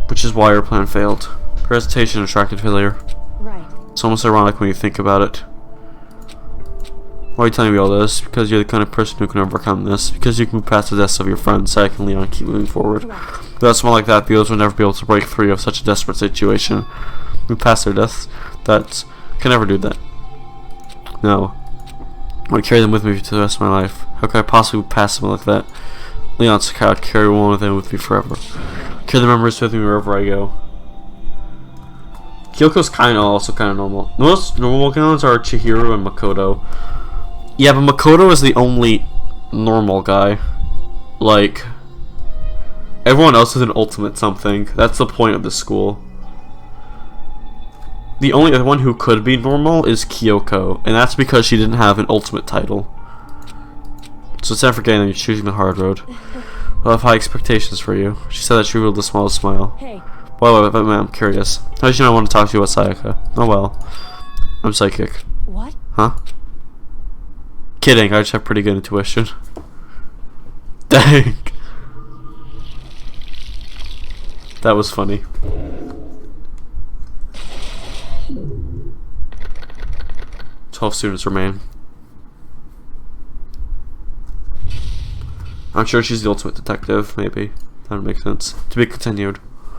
Which is why her plan failed. Her hesitation attracted failure. Right. It's almost ironic when you think about it. Why are you telling me all this? Because you're the kind of person who can overcome this. Because you can move past the deaths of your friends, Sayaka and Leon, keep moving forward. Without someone like that, the others will never be able to break free of such a desperate situation. Move past their deaths. That can never do that. No. I want to carry them with me for the rest of my life. How could I possibly move past someone like that? Leon's a coward. Carry one of them with me forever. Carry the memories with me wherever I go. Kyoko's also kind of normal. The most normal ones are Chihiro and Makoto. Yeah, but Makoto is the only normal guy. Like, everyone else is an ultimate something. That's the point of the school. The only other one who could be normal is Kyoko, and that's because she didn't have an ultimate title. So instead of forgetting that you're choosing the hard road. I have high expectations for you. She said that she revealed the smallest smile. Hey. Well, I'm curious. How did you know I want to talk to you about Sayaka? Oh well. I'm psychic. What? Huh? Kidding, I just have pretty good intuition. Dang. That was funny. "12 students remain. I'm sure she's the ultimate detective, maybe. That would make sense. To be continued.